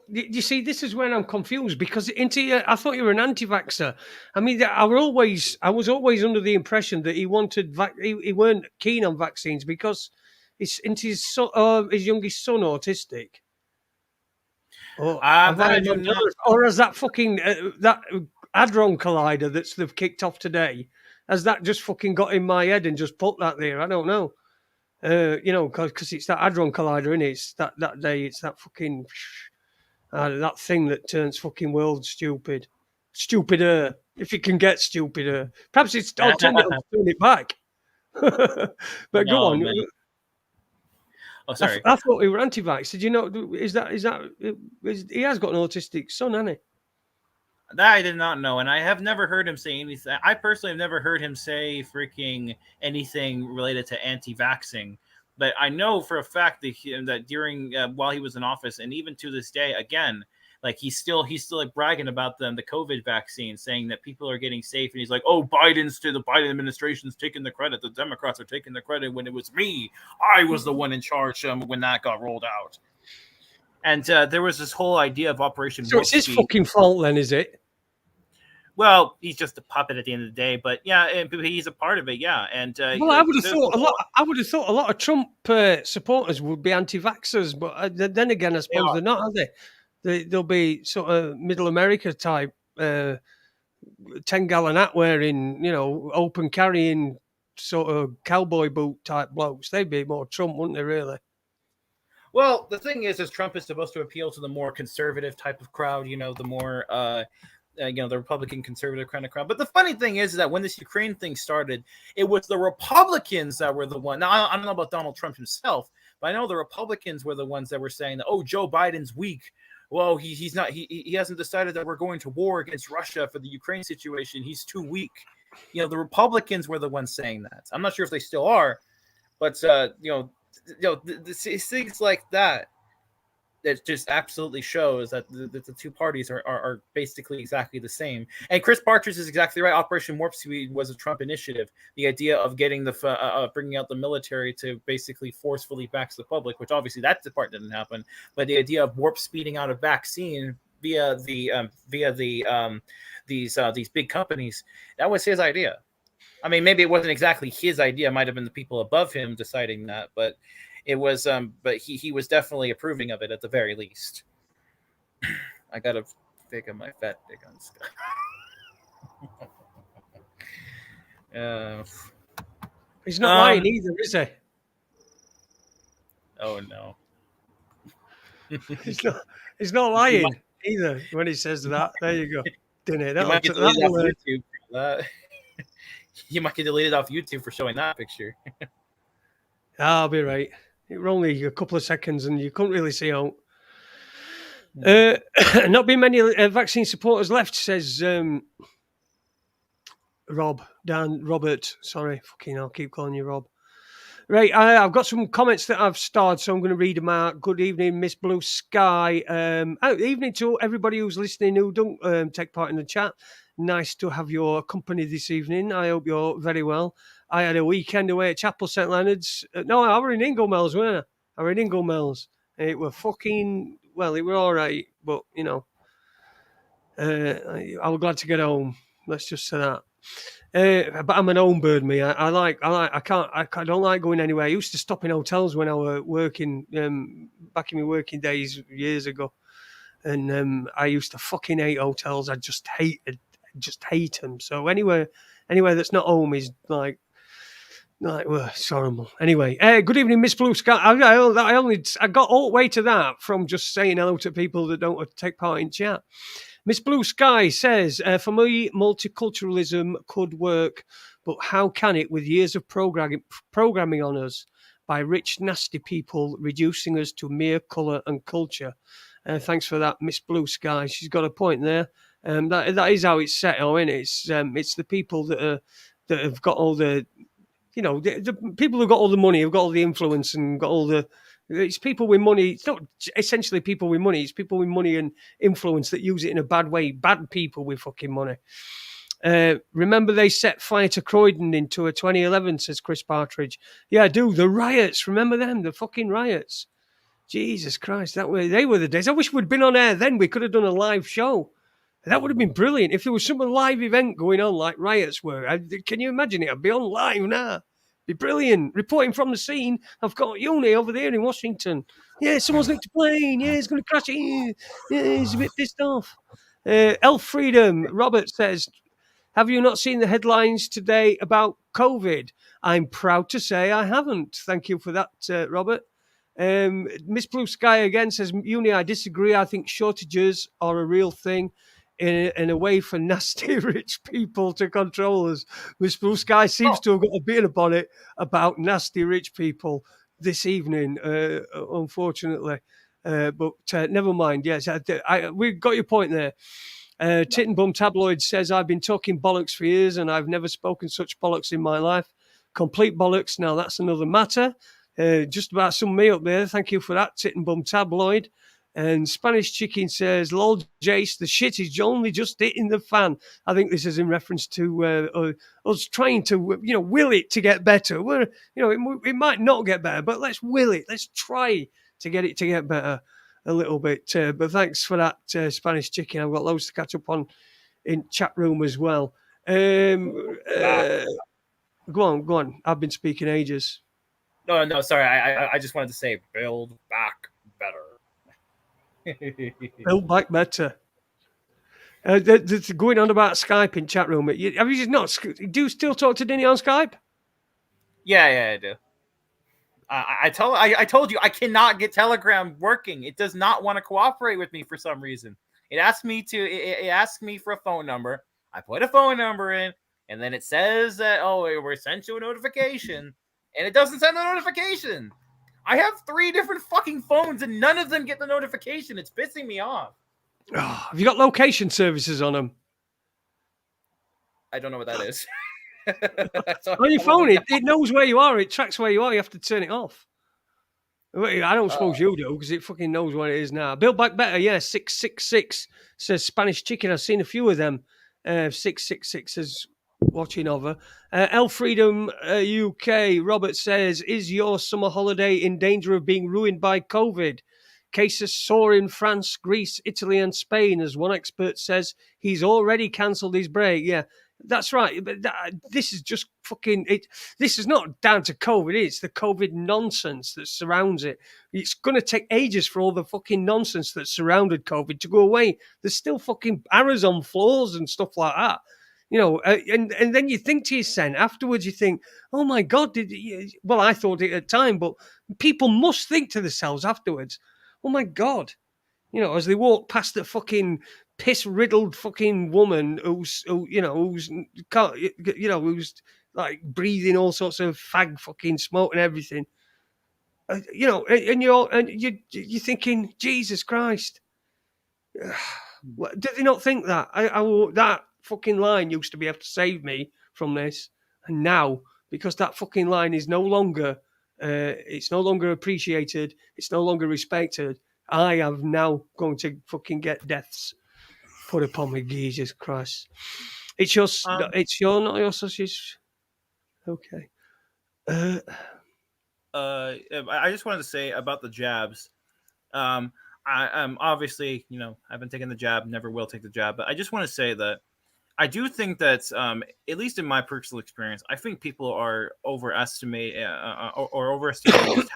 you see, this is where I'm confused because I thought you were an anti-vaxxer. I mean, I was always under the impression that he wanted, he weren't keen on vaccines because his youngest son autistic. Or has that fucking that hadron collider they've kicked off today? Has that just fucking got in my head and just put that there? I don't know. Because it's that hadron collider, innit? It's that day. It's that fucking that thing that turns fucking world stupid, stupider. If it can get stupider, perhaps I'll turn it back. But go on. Man. Oh, sorry. I thought he were anti-vax. Did you know? He has got an autistic son, hasn't he? That I did not know, and I have never heard him say anything. I personally have never heard him say freaking anything related to anti-vaxxing. But I know for a fact that during while he was in office, and even to this day, again, like he's still like bragging about the COVID vaccine, saying that people are getting safe, and he's like, "Oh, the Biden administration's taking the credit. The Democrats are taking the credit when it was me. I was the one in charge when that got rolled out." And there was this whole idea of Operation So it's his fucking fault then, is it? Well, he's just a puppet at the end of the day, but yeah, he's a part of it, yeah. And well, I would have thought a lot of Trump supporters would be anti-vaxxers, but then again, I suppose they're not, are they? They'll be sort of Middle America type, 10-gallon hat wearing, open carrying sort of cowboy boot type blokes. They'd be more Trump, wouldn't they? Really? Well, the thing is Trump is supposed to appeal to the more conservative type of crowd, the more, the Republican conservative kind of crowd. But the funny thing is that when this Ukraine thing started, it was the Republicans that were the one. Now, I don't know about Donald Trump himself, but I know the Republicans were the ones that were saying that, oh, Joe Biden's weak. Well, he's not. He hasn't decided that we're going to war against Russia for the Ukraine situation. He's too weak. The Republicans were the ones saying that. I'm not sure if they still are, but things like that just absolutely shows that the two parties are basically exactly the same. And Chris Partridge is exactly right. Operation Warp Speed was a Trump initiative. The idea of getting bringing out the military to basically forcefully vax the public, which obviously that part didn't happen. But the idea of warp speeding out a vaccine via these big companies, that was his idea. I mean, maybe it wasn't exactly his idea. It might have been the people above him deciding that, but it was. But he was definitely approving of it at the very least. I gotta pick up my fat dick on stuff. He's not lying either, is he? Oh no. He's not lying either when he says that. There you go. Didn't it? You might get deleted off YouTube for that. You might get deleted off YouTube for showing that picture. I'll be right. It was only a couple of seconds and you couldn't really see out. Not been many vaccine supporters left, says Robert. Sorry, fucking, I'll keep calling you Rob. Right, I've got some comments that I've starred, so I'm going to read them out. Good evening, Miss Blue Sky. Evening to everybody who's listening who don't take part in the chat. Nice to have your company this evening. I hope you're very well. I had a weekend away at Chapel St Leonard's. No, I were in Inglemells, weren't I? I were in Inglemells. It were fucking, well, it were all right, but, you know, I was glad to get home. Let's just say that. But I'm an home bird, me. I don't like going anywhere. I used to stop in hotels when I were working, back in my working days years ago, and I used to fucking hate hotels. I just hate them. So anywhere that's not home is like, well, it's horrible. Anyway, good evening, Miss Blue Sky. I got all the way to that from just saying hello to people that don't take part in chat. Miss Blue Sky says, for me, multiculturalism could work, but how can it with years of programming on us by rich, nasty people reducing us to mere colour and culture? Thanks for that, Miss Blue Sky. She's got a point there. That is how it's set, isn't it? It's the people that have got all the, you know, the people who've got all the money, have got all the influence and got all the. It's people with money. It's not essentially people with money. It's people with money and influence that use it in a bad way. Bad people with fucking money. Remember they set fire to Croydon in 2011, says Chris Partridge. Yeah, I do. The riots. Remember them? The fucking riots. Jesus Christ. They were the days. I wish we'd been on air then. We could have done a live show. That would have been brilliant. If there was some live event going on like riots were. Can you imagine it? I'd be on live now. Be brilliant. Reporting from the scene. I've got Uni over there in Washington. Yeah, someone's nicked a plane. Yeah, he's going to crash it. Yeah, he's a bit pissed off. Elf Freedom. Robert says, have you not seen the headlines today about COVID? I'm proud to say I haven't. Thank you for that, Robert. Miss Blue Sky again says, Uni, I disagree. I think shortages are a real thing. In a way for nasty rich people to control us. Miss Blue Sky seems to have got a bit upon it about nasty rich people this evening, unfortunately. But never mind. Yes, we got your point there. Tit and Bum Tabloid says, I've been talking bollocks for years and I've never spoken such bollocks in my life. Complete bollocks. Now, that's another matter. Just about summed me up there. Thank you for that, Tit and Bum Tabloid. And Spanish Chicken says, lol, Jace, the shit is only just hitting the fan. I think this is in reference to us trying to, will it to get better. It might not get better, but let's will it. Let's try to get it to get better a little bit. But thanks for that, Spanish Chicken. I've got loads to catch up on in chat room as well. Go on. I've been speaking ages. No, sorry. I just wanted to say, build back better. Build back better. They're going on about Skype in chat room. Have you just not? Do you still talk to Denny on Skype? Yeah, I do. I told you I cannot get Telegram working. It does not want to cooperate with me for some reason. It asks me for a phone number. I put a phone number in, and then it says that we're sent you a notification, and it doesn't send the notification. I have 3 different fucking phones and none of them get the notification. It's pissing me off. Oh, have you got location services on them? I don't know what that is. On your phone, it knows where you are. It tracks where you are. You have to turn it off. I don't suppose you do because it fucking knows what it is now. Build back better, yeah. 666 says Spanish Chicken. I've seen a few of them. 666 is watching over. El Freedom UK. Robert says, is your summer holiday in danger of being ruined by COVID? Cases soar in France, Greece, Italy, and Spain. As one expert says, he's already cancelled his break. Yeah, that's right. But this is just fucking it. This is not down to COVID. It's the COVID nonsense that surrounds it. It's going to take ages for all the fucking nonsense that surrounded COVID to go away. There's still fucking arrows on floors and stuff like that. And then you think to yourself afterwards, you think, oh my God, well, I thought it at the time, but people must think to themselves afterwards, oh my God, as they walk past the fucking piss-riddled fucking woman who's like breathing all sorts of fag fucking smoke and everything, and you're thinking, Jesus Christ, do they not think that? That fucking line used to be able to save me from this, and now because that fucking line is no longer, it's no longer appreciated, it's no longer respected. I am now going to fucking get deaths put upon me. Jesus Christ! It's just, it's your, not your sausage. Okay. I just wanted to say about the jabs. I'm obviously, I've been taking the jab, never will take the jab, but I just want to say that I do think that, at least in my personal experience, I think people are overestimating just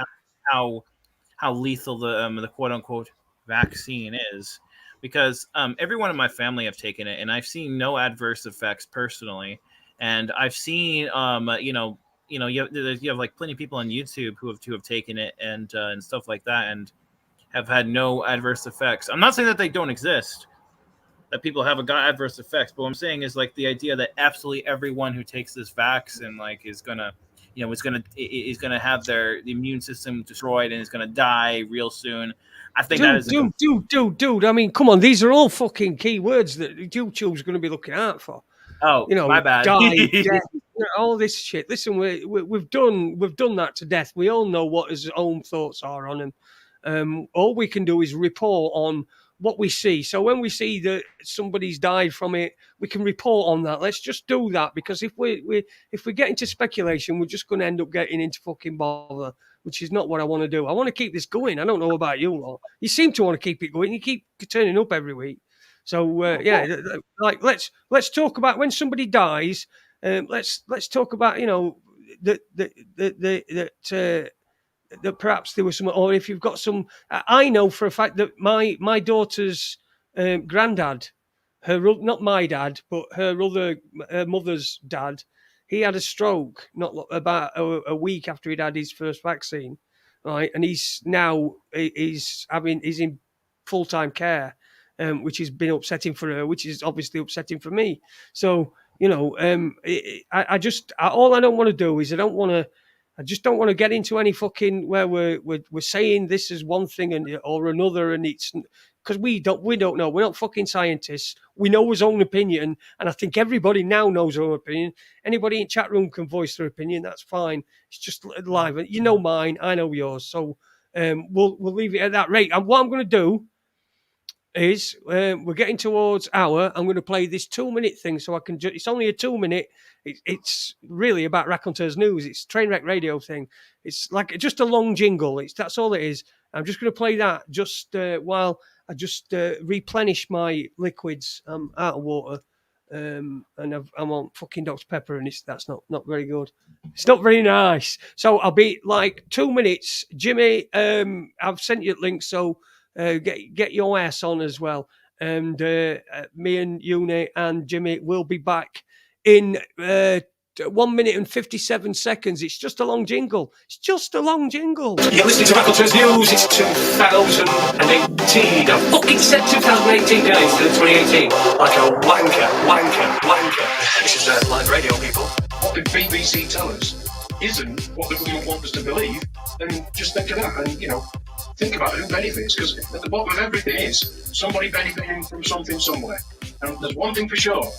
how lethal the quote unquote vaccine is, because everyone in my family have taken it, and I've seen no adverse effects personally, and I've seen you have like plenty of people on YouTube who have taken it and stuff like that, and have had no adverse effects. I'm not saying that they don't exist, that people have got adverse effects, but what I'm saying is like the idea that absolutely everyone who takes this vaccine like is gonna have their immune system destroyed and is gonna die real soon. I think that is dude. I mean, come on, these are all fucking key words that YouTube's going to be looking out for. My bad. Die, death, all this shit. Listen, we've done that to death. We all know what his own thoughts are on him. All we can do is report on what we see. So when we see that somebody's died from it, we can report on that. Let's just do that, because if we get into speculation, we're just going to end up getting into fucking bother, which is not what I want to do. I want to keep this going. I don't know about you lot. You seem to want to keep it going. You keep turning up every week. So like let's talk about when somebody dies. Let's talk about that perhaps there was some, or if you've got some. I know for a fact that my daughter's granddad, not my dad, but her mother's dad, he had a stroke about a week after he'd had his first vaccine, right? And he's in full-time care, which has been upsetting for her, which is obviously upsetting for me. So all I don't want to do is I just don't want to get into any fucking where we're saying this is one thing or another, and it's because we don't know. We're not fucking scientists. We know his own opinion, and I think everybody now knows their own opinion. Anybody in chat room can voice their opinion. That's fine. It's just live. You know mine. I know yours. So we'll leave it at that rate. And what I'm going to do is we're getting towards hour. I'm going to play this 2-minute thing so I can. It's only a 2-minute. It's really about Raconteurs news. It's Trainwreck Radio thing. It's like just a long jingle. That's all it is. I'm just going to play that just while I just replenish my liquids. I'm out of water, and I'm on fucking Dr. Pepper, and that's not very good. It's not very nice. So I'll be like 2 minutes. Jimmy, I've sent you a link, so get your ass on as well. And me and Uni and Jimmy will be back in 1 minute and 57 seconds. It's just a long jingle. It's just a long jingle. You're listening to Raconteurs News. It's 2018. I fucking said 2018 guys instead of 2018. Like a wanker. This is live radio, people. What the BBC tell us isn't what the government want us to believe, then just think of that and, think about who benefits, because at the bottom of everything is somebody benefiting from something somewhere. And there's one thing for sure.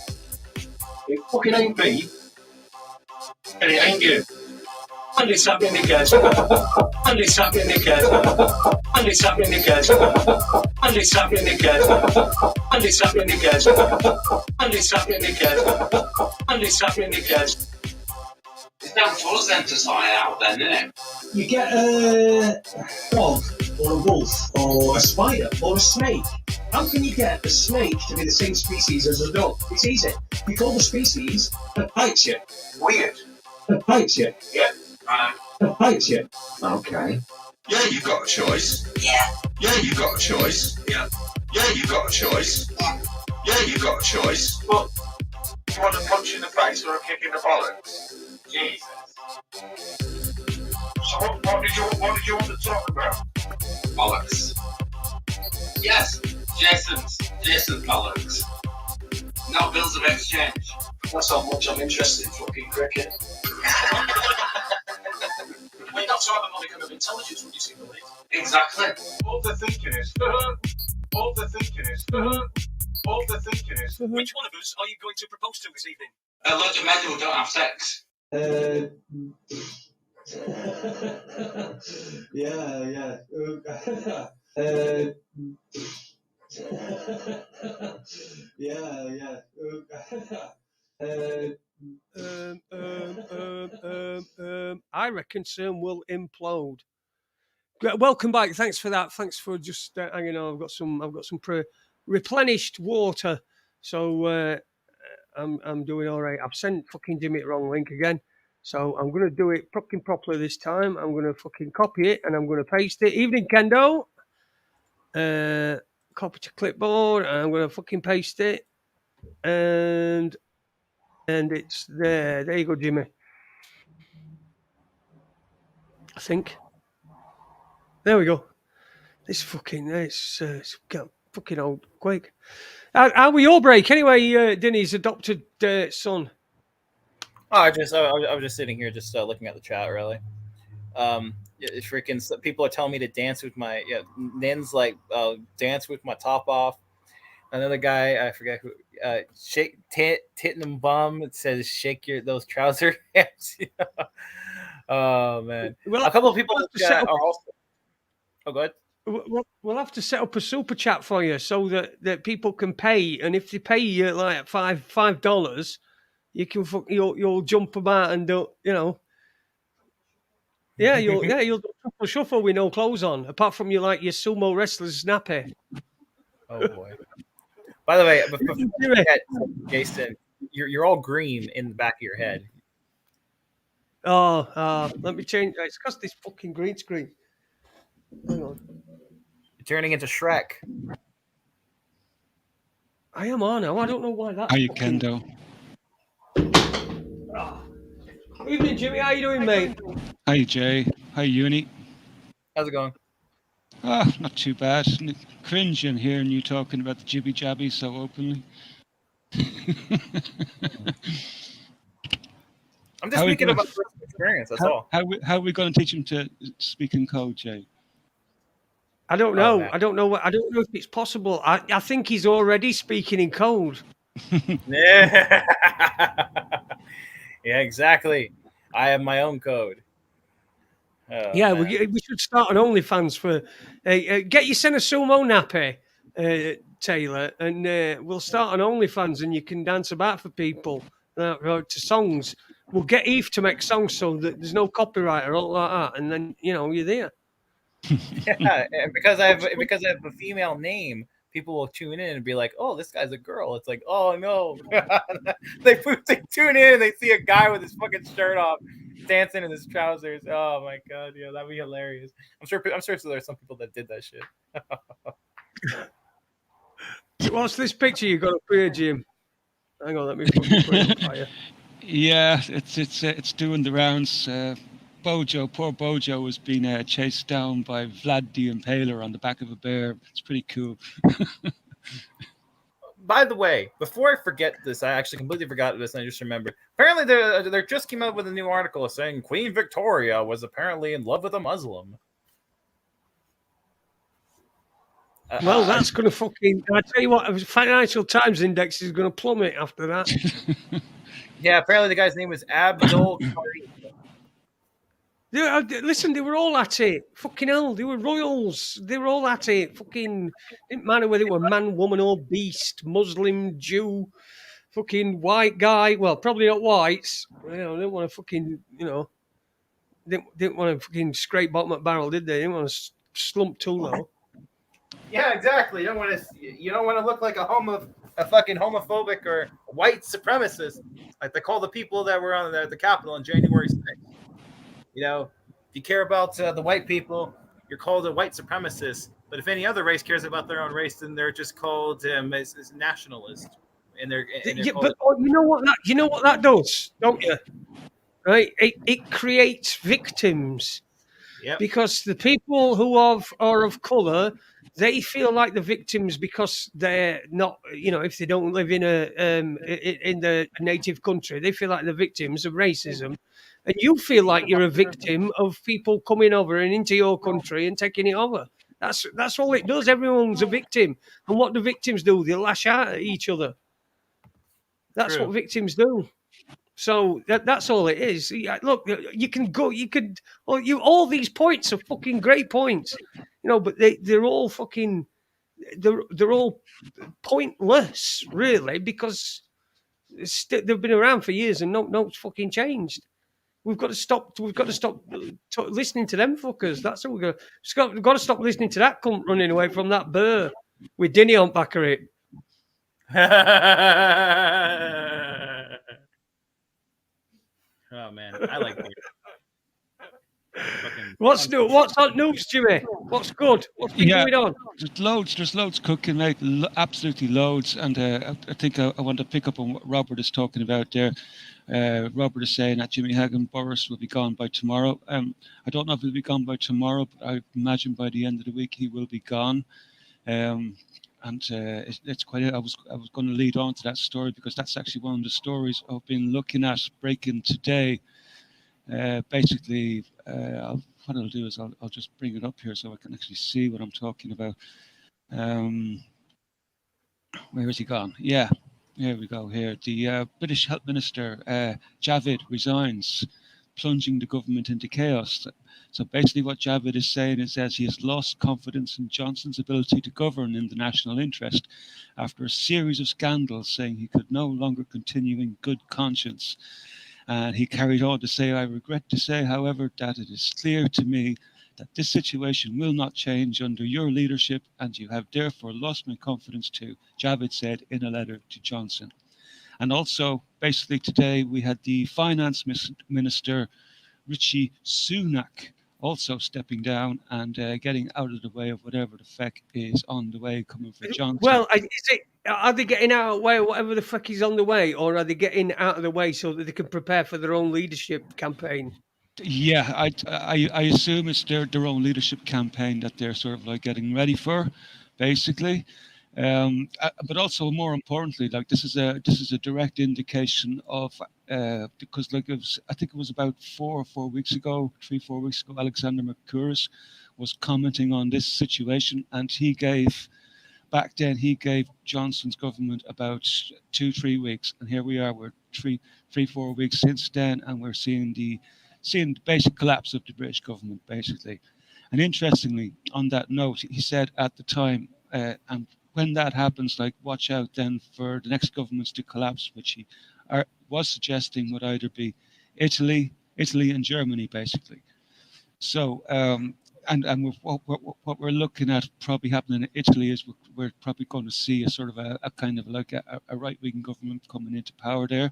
It fucking ain't me, and it ain't you. And it's happening again. And it's happening again. And it's happening again. And it's happening again. And it's happening again. And it's happening again. And it's happening again. It's down to us then to sort it out then, isn't it? You get a dog, or a wolf, or a spider, or a snake. How can you get a snake to be the same species as a dog? It's easy. You call the species that bites you. Weird. That bites you. Yeah. That bites you. Okay. Yeah, you've got a choice. Yeah. Yeah, you've got a choice. Yeah. Yeah, you've got a choice. Yeah, you've got a choice. But do you want a punch in the face or a kick in the bollocks? Jesus. So what did you want to talk about? Bollocks. Yes. Jason's bollocks. No bills of exchange. That's how much I'm interested in fucking cricket. We're not talking about the kind of intelligence when you see the lead. Exactly. All they're thinking is, All they're thinking is, Which one of us are you going to propose to this evening? a lot of men who don't have sex. Yeah. Yeah. I reckon CERN will implode. Welcome back. Thanks for that. Thanks for just hanging on. I've got some replenished water, so I'm doing all right. I've sent fucking Jimmy the wrong link again, so I'm gonna do it fucking properly this time. I'm gonna fucking copy it and I'm gonna paste it. Evening, Kendo. Copy to clipboard. And I'm gonna fucking paste it, and it's there. There you go, Jimmy. I think. There we go. It's got fucking old quick. How were your break anyway, Denny's adopted son? Oh, I was just sitting here, just looking at the chat. Really, freaking people are telling me to dance with my Nin's like dance with my top off. Another guy, I forget who, shake tit and bum. It says shake those trouser hands. Oh man, Well, a couple of people are also. Oh, go ahead. We'll have to set up a super chat for you so that people can pay, and if they pay you like $5, you can you'll jump about and do you'll do triple shuffle with no clothes on, apart from your sumo wrestler's nappy. Oh boy. By the way, before Jason, you're all green in the back of your head. Let me change. It's because this fucking green screen. Hang on. You're turning into Shrek. I am on now. I don't know why that. How you, Kendo? Evening, Jimmy. How you doing, mate? Hi, Jay. Hi, Uni. How's it going? Not too bad. Cringing hearing you talking about the jibby jabby so openly. I'm just speaking about personal experience. That's all. How are we going to teach him to speak in code, Jay? I don't know. I don't know if it's possible. I think he's already speaking in code. Yeah. Yeah, exactly. I have my own code. Yeah, we should start an OnlyFans for. Get your Senna Sumo nappy, Taylor, and we'll start an OnlyFans, and you can dance about for people to songs. We'll get Eve to make songs so that there's no copyright or all like that, and then you're there. Yeah, and because I have a female name, people will tune in and be like, "Oh, this guy's a girl." It's like, "Oh no!" they tune in and they see a guy with his fucking shirt off, dancing in his trousers. Oh my god, yeah, that'd be hilarious. I'm sure there's some people that did that shit. What's this picture you got up here, Jim? Hang on, let me put it up for you. Yeah, it's doing the rounds. Poor Bojo was being chased down by Vlad the Impaler on the back of a bear. It's pretty cool. By the way, before I forget this, I actually completely forgot this, and I just remembered. Apparently, they just came out with a new article saying Queen Victoria was apparently in love with a Muslim. Well, that's going to fucking... I tell you what, Financial Times index is going to plummet after that. Yeah, apparently the guy's name was Abdul Karim. Listen, they were all at it. Fucking hell, they were royals. They were all at it. Fucking didn't matter whether they were man, woman, or beast, Muslim, Jew, fucking white guy. Well, probably not whites. Didn't want to fucking, didn't want to fucking scrape bottom at barrel, did they? Didn't want to slump too low. Yeah, exactly. You don't want to look like a fucking homophobic or white supremacist, like they call the people that were on the Capitol on January 6th. If you care about the white people, you're called a white supremacist. But if any other race cares about their own race, then they're just called as nationalist. And they're but you know what that does, don't you? Right? It creates victims. Yep. Because the people who are of colour, they feel like the victims because they're not, if they don't live in in the native country, they feel like the victims of racism. And you feel like you're a victim of people coming over and into your country and taking it over. That's all it does. Everyone's a victim, and what do victims do? They lash out at each other. That's True. what victims do. So that's all it is. Look, you can go. You could. All these points are fucking great points, but they're all fucking. They're all pointless, really, because they've been around for years and no's fucking changed. We've got to stop. We've got to stop listening to them fuckers. That's what we've got to stop listening to that cunt running away from that burr with Dinny on back of it. Oh man, I like beer. What's new? What's on news, Jimmy? What's good? What's been going on? There's loads cooking, mate. Absolutely loads. And I think I want to pick up on what Robert is talking about there. Robert is saying that Jimmy Hagan Boris will be gone by tomorrow. I don't know if he'll be gone by tomorrow, but I imagine by the end of the week he will be gone. It's quite. I was going to lead on to that story because that's actually one of the stories I've been looking at breaking today. Basically, what I'll do is I'll just bring it up here so I can actually see what I'm talking about. Where has he gone? Yeah, here we go. Here, the British Health Minister Javid resigns, plunging the government into chaos. So basically, what Javid is saying is that he has lost confidence in Johnson's ability to govern in the national interest after a series of scandals, saying he could no longer continue in good conscience. And he carried on to say, "I regret to say, however, that it is clear to me that this situation will not change under your leadership, and you have therefore lost my confidence too," Javid said in a letter to Johnson. And also, basically today, we had the finance minister, Rishi Sunak, also stepping down and getting out of the way of whatever the feck is on the way coming for Johnson. Well, are they getting out of the way of whatever the fuck is on the way, or are they getting out of the way so that they can prepare for their own leadership campaign? Yeah, I assume it's their own leadership campaign that they're sort of like getting ready for, basically. But also more importantly, like this is a direct indication of because like I think it was about 3-4 weeks ago, Alexander McCurris was commenting on this situation, and he gave Johnson's government about 2-3 weeks, and here we are, we're 3-4 weeks since then, and we're seeing the basic collapse of the British government, basically. And interestingly, on that note, he said at the time, and when that happens, like, watch out then for the next governments to collapse, which he was suggesting would either be Italy and Germany, basically. So, and what we're looking at probably happening in Italy is we're probably going to see a sort of a kind of like a right-wing government coming into power there.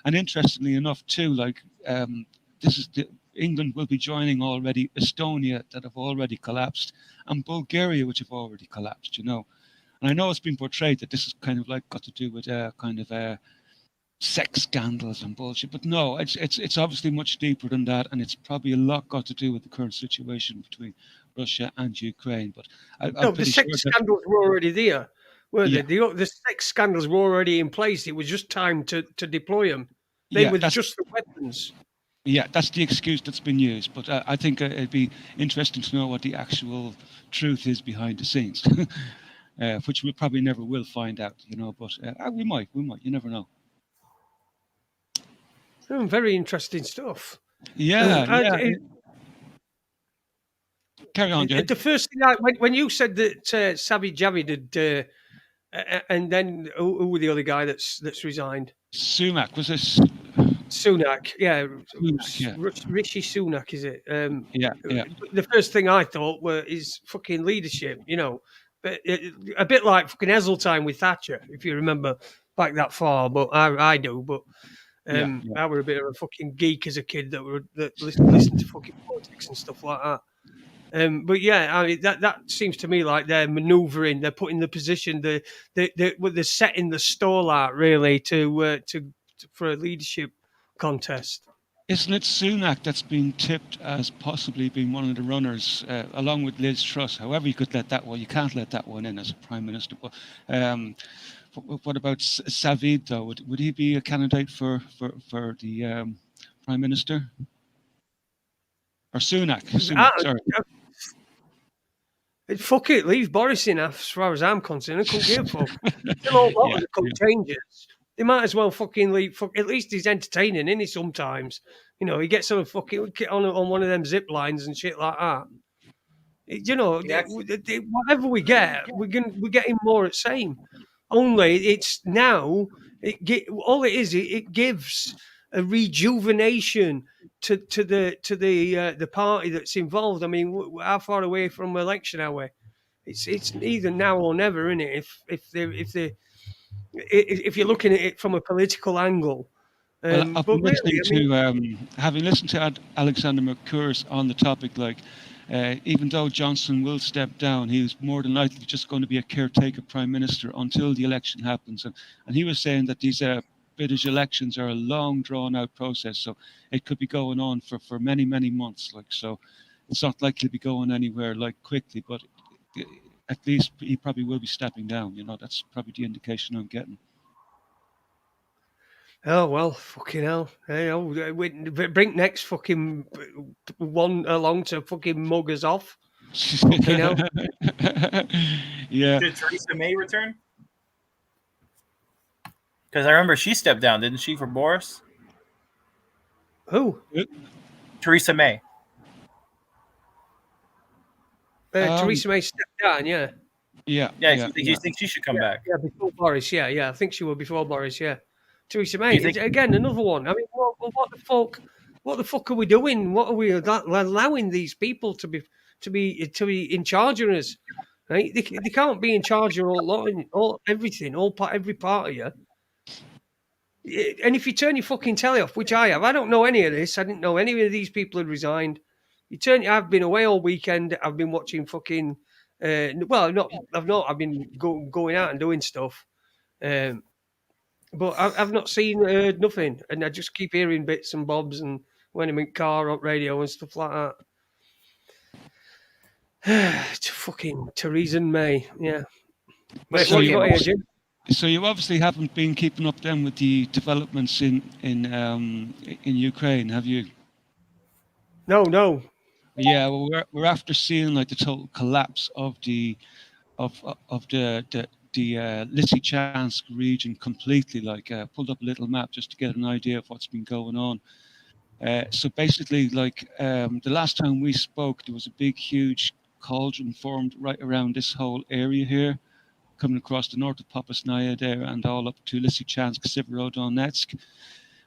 And interestingly enough, too, like England will be joining already Estonia, that have already collapsed, and Bulgaria, which have already collapsed. And I know it's been portrayed that this is kind of like got to do with kind of sex scandals and bullshit, but no, it's obviously much deeper than that, and it's probably a lot got to do with the current situation between Russia and Ukraine. But the sex scandals were already there, weren't they? The sex scandals were already in place. It was just time to deploy them. They were just the weapons. Yeah, that's the excuse that's been used. But I think it'd be interesting to know what the actual truth is behind the scenes, which we probably never will find out, But we might. You never know. Very interesting stuff. Yeah. Carry on, Jay. The first thing when you said that Savvy Javid had, and then who were the other guy that's resigned? Sunak, was this? Sunak, yeah. Rishi Sunak, is it? Yeah. The first thing I thought is fucking leadership, but a bit like fucking Heseltine with Thatcher, if you remember back that far. But I do, but. I were a bit of a fucking geek as a kid that listened to fucking politics and stuff like that. But yeah, I mean that seems to me like they're manoeuvring, they're putting the position, they're setting the stall out really to for a leadership contest. Isn't it Sunak that's been tipped as possibly being one of the runners, along with Liz Truss? However, you could let that one, you can't let that one in as a prime minister. But what about Savid though? Would he be a candidate for the prime minister? Or Sunak? Sorry. Fuck it, leave Boris in as far as I'm concerned. I couldn't give a fuck. Still a lot of Yeah, the cunt changes. They might as well fucking leave. Fuck, at least he's entertaining, isn't he? Sometimes, he gets on a fucking get on one of them zip lines and shit like that. Yeah, Whatever we get, we're getting more at same. Only it's now. All it is. It gives a rejuvenation to the party that's involved. I mean, how far away from election are we? It's either now or never, isn't it? If you're looking at it from a political angle, well, I've but been really, listening I mean, to, having listened to Alexander McCurse on the topic, like, even though Johnson will step down, he's more than likely just going to be a caretaker prime minister until the election happens. And he was saying that these British elections are a long, drawn-out process, so it could be going on for many, many months. Like, so it's not likely to be going anywhere like quickly, but at least he probably will be stepping down. That's probably the indication I'm getting. oh well, fucking hell. Hey, bring next fucking one along to fucking mug us off. Fucking hell. Yeah. Did Theresa May return? Because I remember she stepped down, didn't she, for Boris? Who? Theresa May. Theresa May stepped down, yeah. Yeah. Yeah, do you think she should come back? Yeah, before Boris, yeah. I think she will before Boris, yeah. Theresa Do May, you think- again, another one. I mean, what the fuck? What the fuck are we doing? What are we allowing these people to be in charge of us? Right? They can't be in charge of everything, every part of you. And if you turn your fucking telly off, which I have, I don't know any of this. I didn't know any of these people had resigned. I've been away all weekend. I've been watching fucking. Well, not. I've not. I've been going out and doing stuff. But I've not seen nothing, and I just keep hearing bits and bobs, and when I'm in car on radio and stuff like that. Fucking Theresa May, yeah. Wait, So what you got here, Jim? So you obviously haven't been keeping up then with the developments in Ukraine, have you? No. Yeah, well, we're after seeing like the total collapse of the Lysychansk region completely. Like, pulled up a little map just to get an idea of what's been going on. So basically, like, the last time we spoke, there was a big, huge cauldron formed right around this whole area here, coming across the north of Popasnaya there and all up to Lysychansk, Severodonetsk.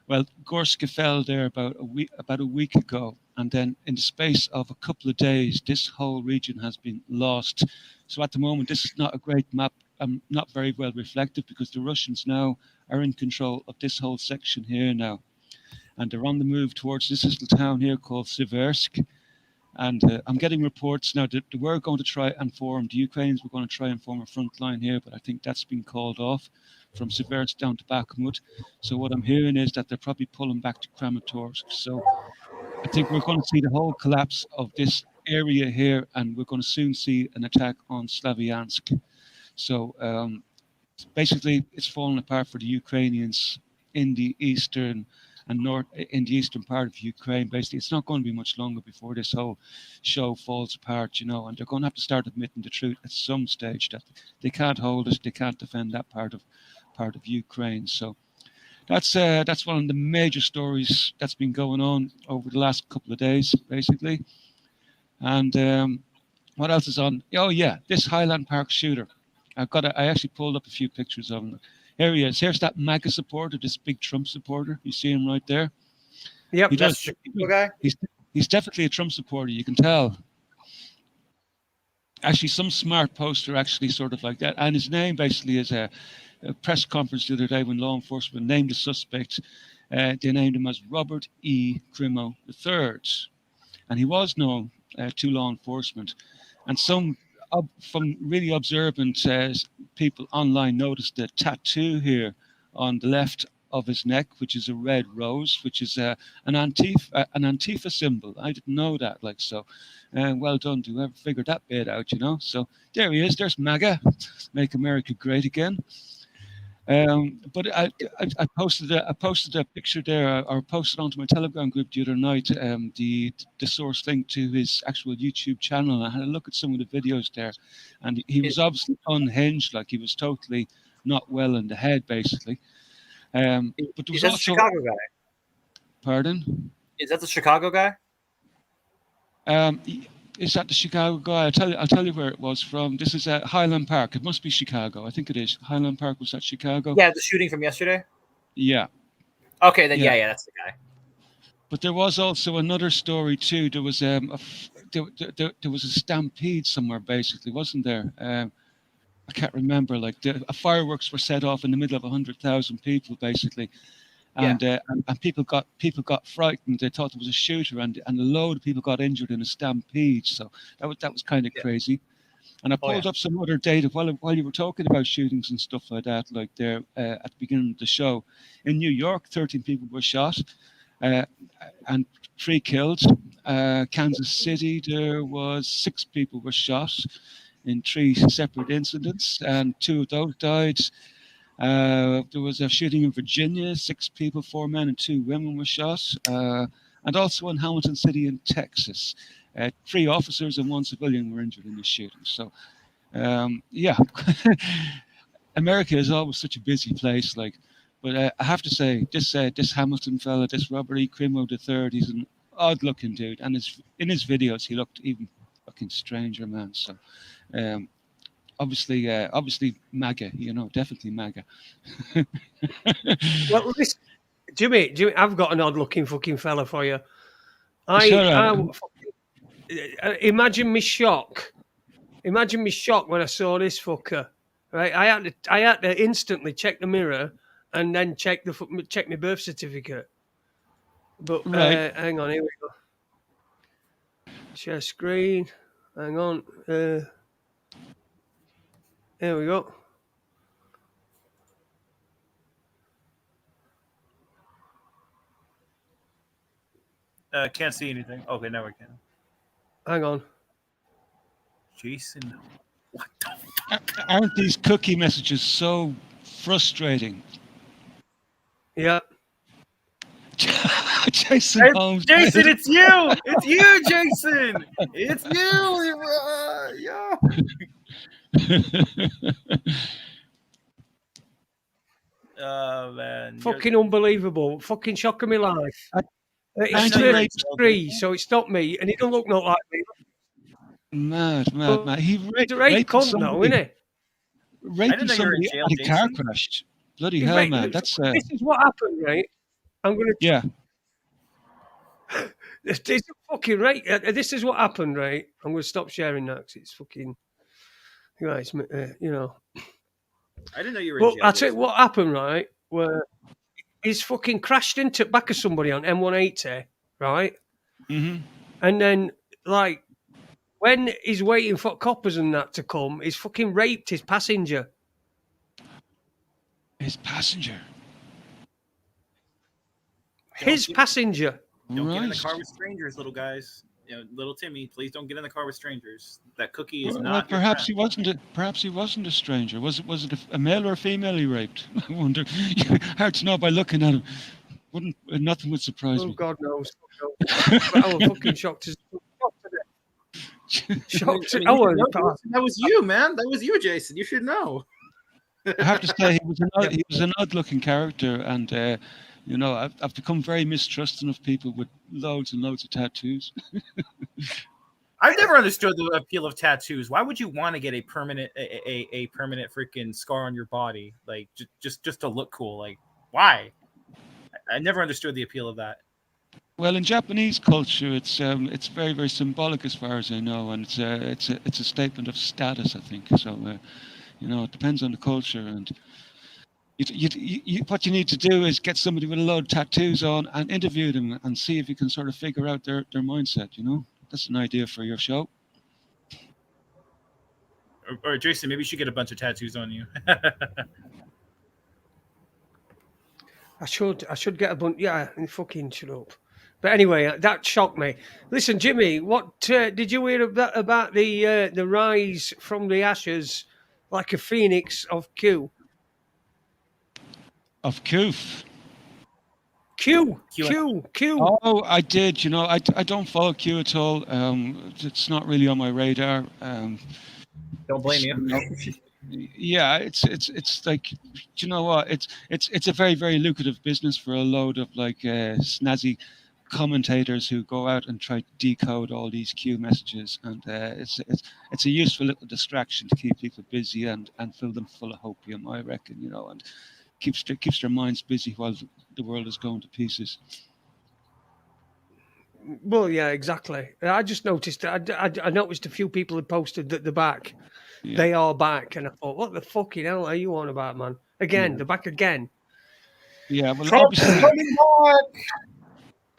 Well, Gorska fell there about a week ago, and then in the space of a couple of days, this whole region has been lost. So at the moment, this is not a great map, not very well reflective, because the Russians now are in control of this whole section here now, and they're on the move towards this little town here called Siversk. And I'm getting reports now that they were going to try and form, the Ukrainians were going to try and form a front line here, but I think that's been called off from Siversk down to Bakhmut. So what I'm hearing is that they're probably pulling back to Kramatorsk. So I think we're going to see the whole collapse of this area here, and we're going to soon see an attack on Slavyansk. So basically, it's falling apart for the Ukrainians in the eastern part of Ukraine. Basically, it's not going to be much longer before this whole show falls apart, and they're going to have to start admitting the truth at some stage that they can't hold it, they can't defend that part of Ukraine. So that's one of the major stories that's been going on over the last couple of days, basically. And what else is on? Oh yeah, this Highland Park shooter. I actually pulled up a few pictures of him. Here he is. Here's that MAGA supporter, this big Trump supporter. You see him right there? Yep. That's the guy? He's definitely a Trump supporter, you can tell. Actually, some smart poster actually sort of like that. And his name basically is a press conference the other day when law enforcement named the suspect. They named him as Robert E. Crimo III. And he was known to law enforcement. And some from really observant people online noticed the tattoo here on the left of his neck, which is a red rose, which is an Antifa symbol. I didn't know that, like, so. Well done to whoever figured that bit out, So there he is. There's MAGA, Make America Great Again. But I posted a picture there, or posted onto my Telegram group the other night, the source link to his actual YouTube channel. And I had a look at some of the videos there, and he was obviously unhinged, like he was totally not well in the head, basically. But there Is was that the also, Chicago guy? pardon. Is that the Chicago guy? Is that the Chicago guy? I'll tell you where it was from. This is at Highland Park. It must be Chicago. I think it is. Highland Park was that Chicago? Yeah, the shooting from yesterday. Yeah. Okay, then Yeah. yeah, that's the guy. But there was also another story too. There was there was a stampede somewhere, basically, wasn't there? I can't remember. Like fireworks were set off in the middle of 100,000 people, basically, and people got frightened. They thought there was a shooter, and a load of people got injured in a stampede. So that was kind of crazy. And I pulled up some other data while you were talking about shootings and stuff like that. Like there at the beginning of the show, in New York, 13 people were shot. And 3 killed. Kansas City, there was 6 people were shot in 3 separate incidents, and 2 of those died. There was a shooting in Virginia, 6 people, 4 men and 2 women were shot. And also in Hamilton City in Texas, 3 officers and 1 civilian were injured in the shooting. So, yeah, America is always such a busy place, like. But I have to say, this Hamilton fella, this Robert E. Crimo III, he's an odd-looking dude, and in his videos he looked even fucking stranger, man. So, obviously MAGA, definitely MAGA. Well, Jimmy, I've got an odd-looking fucking fella for you. Imagine me shock. Imagine me shock when I saw this fucker. Right, I had to instantly check the mirror and then check my birth certificate. But Right. hang on, here we go. Share screen. Hang on. Here we go. Can't see anything. Okay, now we can. Hang on. Jason, what the fuck? Aren't these cookie messages so frustrating? Yeah. Jason Holmes. Jason, it's you! It's you, Jason! It's you! Oh, man. Fucking unbelievable. Fucking shock of my life. He's Anti-rape 33, so it's not me, and he don't look not like me. Mad. He He's a rape cunt, though, isn't he? Raping somebody at a car crash. Bloody hell, man. That's This is what happened, right? I'm going to... Yeah. This is fucking right. This is what happened, right? I'm going to stop sharing that because it's fucking... Guys, I didn't know you were But in jail. I'll tell you what happened, right? Where he's fucking crashed into the back of somebody on M180, right? Mm-hmm. And then, like, when he's waiting for coppers and that to come, he's fucking raped his passenger. His passenger? His passenger. Don't get in the car with strangers, little guys. Little Timmy, please don't get in the car with strangers. That cookie is not. Perhaps he wasn't a stranger. Was it a male or a female he raped? I wonder. Hard to know by looking at him. Nothing would surprise me. God knows. I was fucking shocked to shocked. That was you, man. That was you, Jason. You should know. I have to say he was an odd-looking character, and I've become very mistrusting of people with loads and loads of tattoos. I've never understood the appeal of tattoos. Why would you want to get a permanent freaking scar on your body, like just to look cool? Like, why? I never understood the appeal of that. Well, in Japanese culture, it's very, very symbolic as far as I know, and it's a statement of status, I think. So, it depends on the culture, and what you need to do is get somebody with a load of tattoos on and interview them and see if you can sort of figure out their mindset. That's an idea for your show. Or Jason, maybe you should get a bunch of tattoos on you. I should get a bunch. Yeah, fucking shut up. But anyway, that shocked me. Listen, Jimmy, what did you hear about the rise from the ashes like a phoenix of Q? Of Coof. Q, Q. Q, Q. Oh, I did. You know, I don't follow Q at all. It's not really on my radar. Don't blame you. You know, yeah, it's like, do you know what? It's a very very lucrative business for a load of like snazzy commentators who go out and try to decode all these Q messages, and it's a useful little distraction to keep people busy and fill them full of opium, I reckon. You know, and keeps their minds busy while the world is going to pieces. Well, yeah, exactly. I just noticed. I noticed a few people had posted that they're back. Yeah. They are back, and I thought, what the fucking hell are you on about, man? Again, Yeah. they're back again. Yeah, well, Trump's coming back.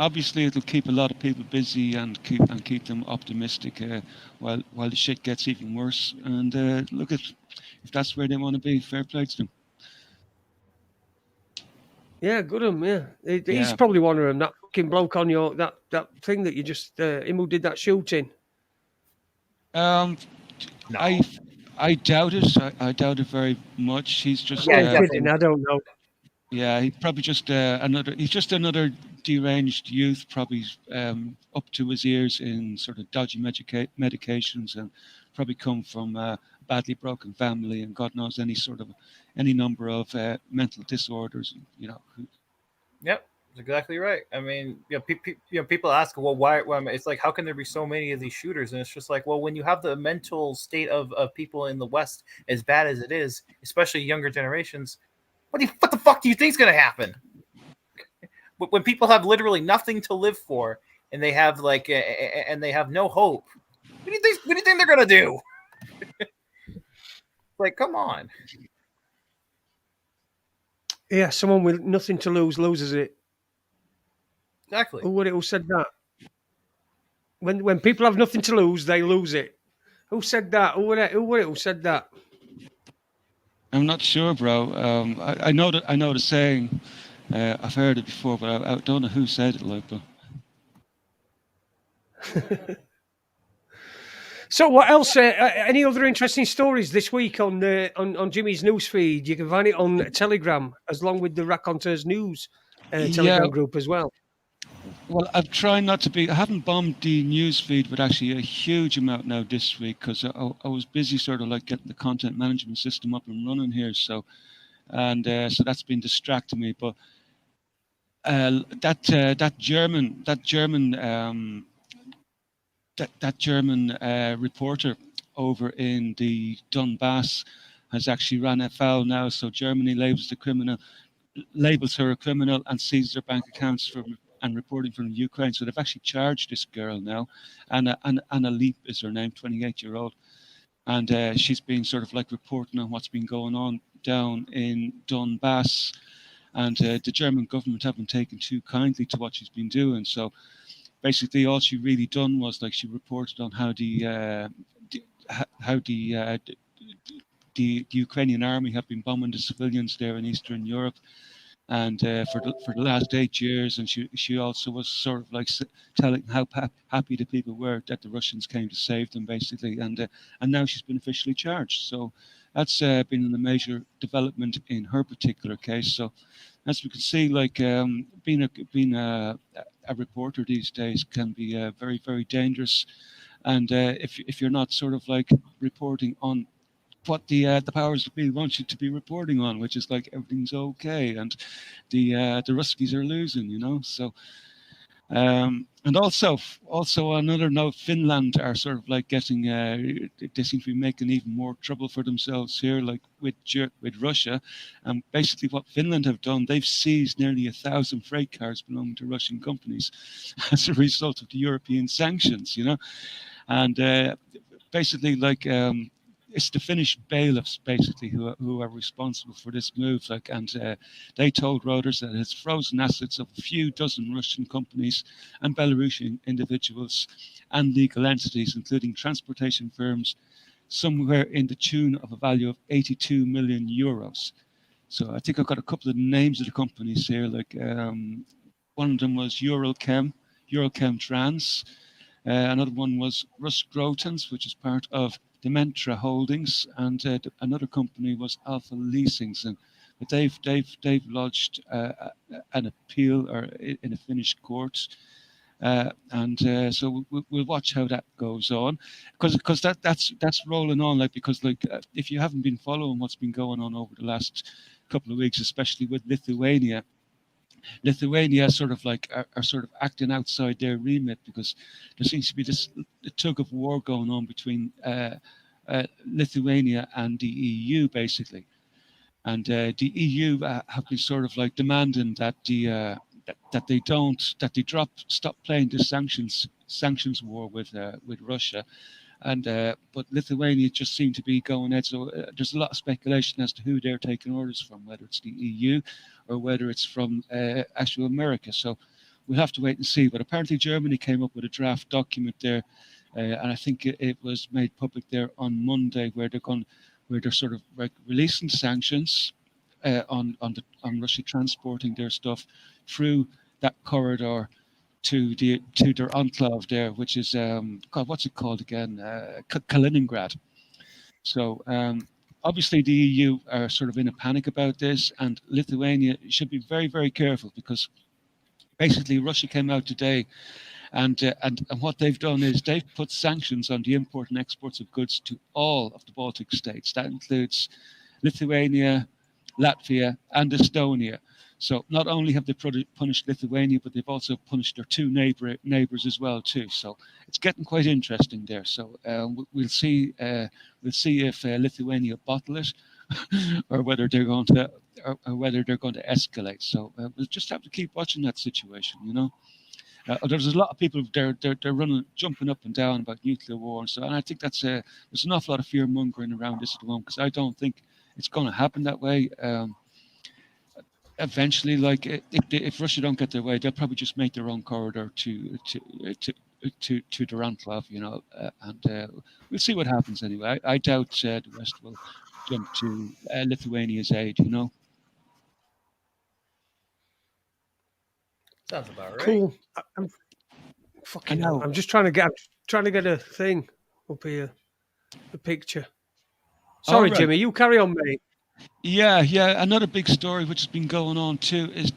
obviously it'll keep a lot of people busy and keep them optimistic while the shit gets even worse. And look at if that's where they want to be, fair play to them. Yeah, good on him. Yeah, he's Yeah. probably one of them. That fucking bloke on your that thing that you just him who did that shooting. Um, No. I doubt it. I doubt it very much. He's just Well, Yeah, kidding. I don't know. yeah, he's probably just another. He's just another deranged youth, probably up to his ears in sort of dodgy medications, and probably come from a badly broken family, and God knows any number of mental disorders. You know, Yep, that's exactly right. I mean, people ask, well, why? It's like, how can there be so many of these shooters? And it's just like, well, when you have the mental state of people in the West as bad as it is, especially younger generations, what the fuck do you think's going to happen? When people have literally nothing to live for, and they have and they have no hope, what do you think they're going to do? Like, come on. Yeah, someone with nothing to lose loses it. Exactly. Who said that? When people have nothing to lose, they lose it. Who said that? Who said that? I'm not sure, bro. I know the saying. I've heard it before, but I don't know who said it. Like, but So, what else? Any other interesting stories this week on Jimmy's news feed? You can find it on Telegram, as long with the Raconteurs news yeah. Telegram group as well. Well, I've tried not to be. I haven't bombed the news feed with actually a huge amount now this week because I was busy sort of like getting the content management system up and running here. So that's been distracting me. But that German reporter over in the Donbass has actually ran afoul now. So Germany labels her a criminal and seizes her bank accounts and reporting from Ukraine. So they've actually charged this girl now. Anna Leap is her name, 28-year-old. And she's been sort of like reporting on what's been going on down in Donbass. And the German government haven't taken too kindly to what she's been doing. So basically all she really done was like she reported on how the Ukrainian army have been bombing the civilians there in Eastern Europe, and for the last 8 years. And she also was sort of like telling how happy the people were that the Russians came to save them, basically. And now she's been officially charged. So that's been a major development in her particular case. So as we can see, like being a reporter these days can be very very dangerous. And if you're not sort of like reporting on what the powers that be want you to be reporting on, which is like everything's okay and the Ruskies are losing, you know. So and also on another note, Finland are sort of like getting they seem to be making even more trouble for themselves here, like with Russia. And basically what Finland have done, they've seized nearly 1,000 freight cars belonging to Russian companies as a result of the European sanctions, you know. And basically like it's the Finnish bailiffs basically who are responsible for this move. Like, and they told Reuters that it's frozen assets of a few dozen Russian companies and Belarusian individuals and legal entities, including transportation firms, somewhere in the tune of a value of 82 million euros. So I think I've got a couple of names of the companies here. Like one of them was Eurochem Trans. Another one was Grotens, which is part of Dementra Holdings, and another company was Alpha Leasings. And But they've lodged an appeal or in a Finnish court. So we'll watch how that goes on, because that's rolling on, like, because like if you haven't been following what's been going on over the last couple of weeks, especially with Lithuania sort of like are sort of acting outside their remit, because there seems to be this tug of war going on between Lithuania and the EU basically, and the EU have been sort of like demanding that that they stop playing the sanctions war with Russia, and but Lithuania just seem to be going ahead. So there's a lot of speculation as to who they're taking orders from, whether it's the EU or whether it's from actual America. So we'll have to wait and see. But apparently Germany came up with a draft document there, and I think it was made public there on Monday, where they're sort of like releasing sanctions on Russia transporting their stuff through that corridor to their enclave there, which is God, what's it called again? Kaliningrad. So obviously the EU are sort of in a panic about this, and Lithuania should be very, very careful, because basically Russia came out today, and what they've done is they've put sanctions on the import and exports of goods to all of the Baltic states. That includes Lithuania, Latvia, and Estonia. So not only have they punished Lithuania, but they've also punished their two neighbors as well too. So it's getting quite interesting there. So we'll see if Lithuania bottle it, or whether they're going to escalate. So we'll just have to keep watching that situation. There's a lot of people they're jumping up and down about nuclear war and so, and I think there's an awful lot of fear mongering around this at the moment, because I don't think it's going to happen that way. Eventually, like if Russia don't get their way, they'll probably just make their own corridor to their enclave, and we'll see what happens anyway. I doubt the West will jump to Lithuania's aid. Sounds about right. Cool. I'm just trying to get a thing up here, the picture. Sorry, right. Jimmy, you carry on, mate. Yeah. Another big story which has been going on too is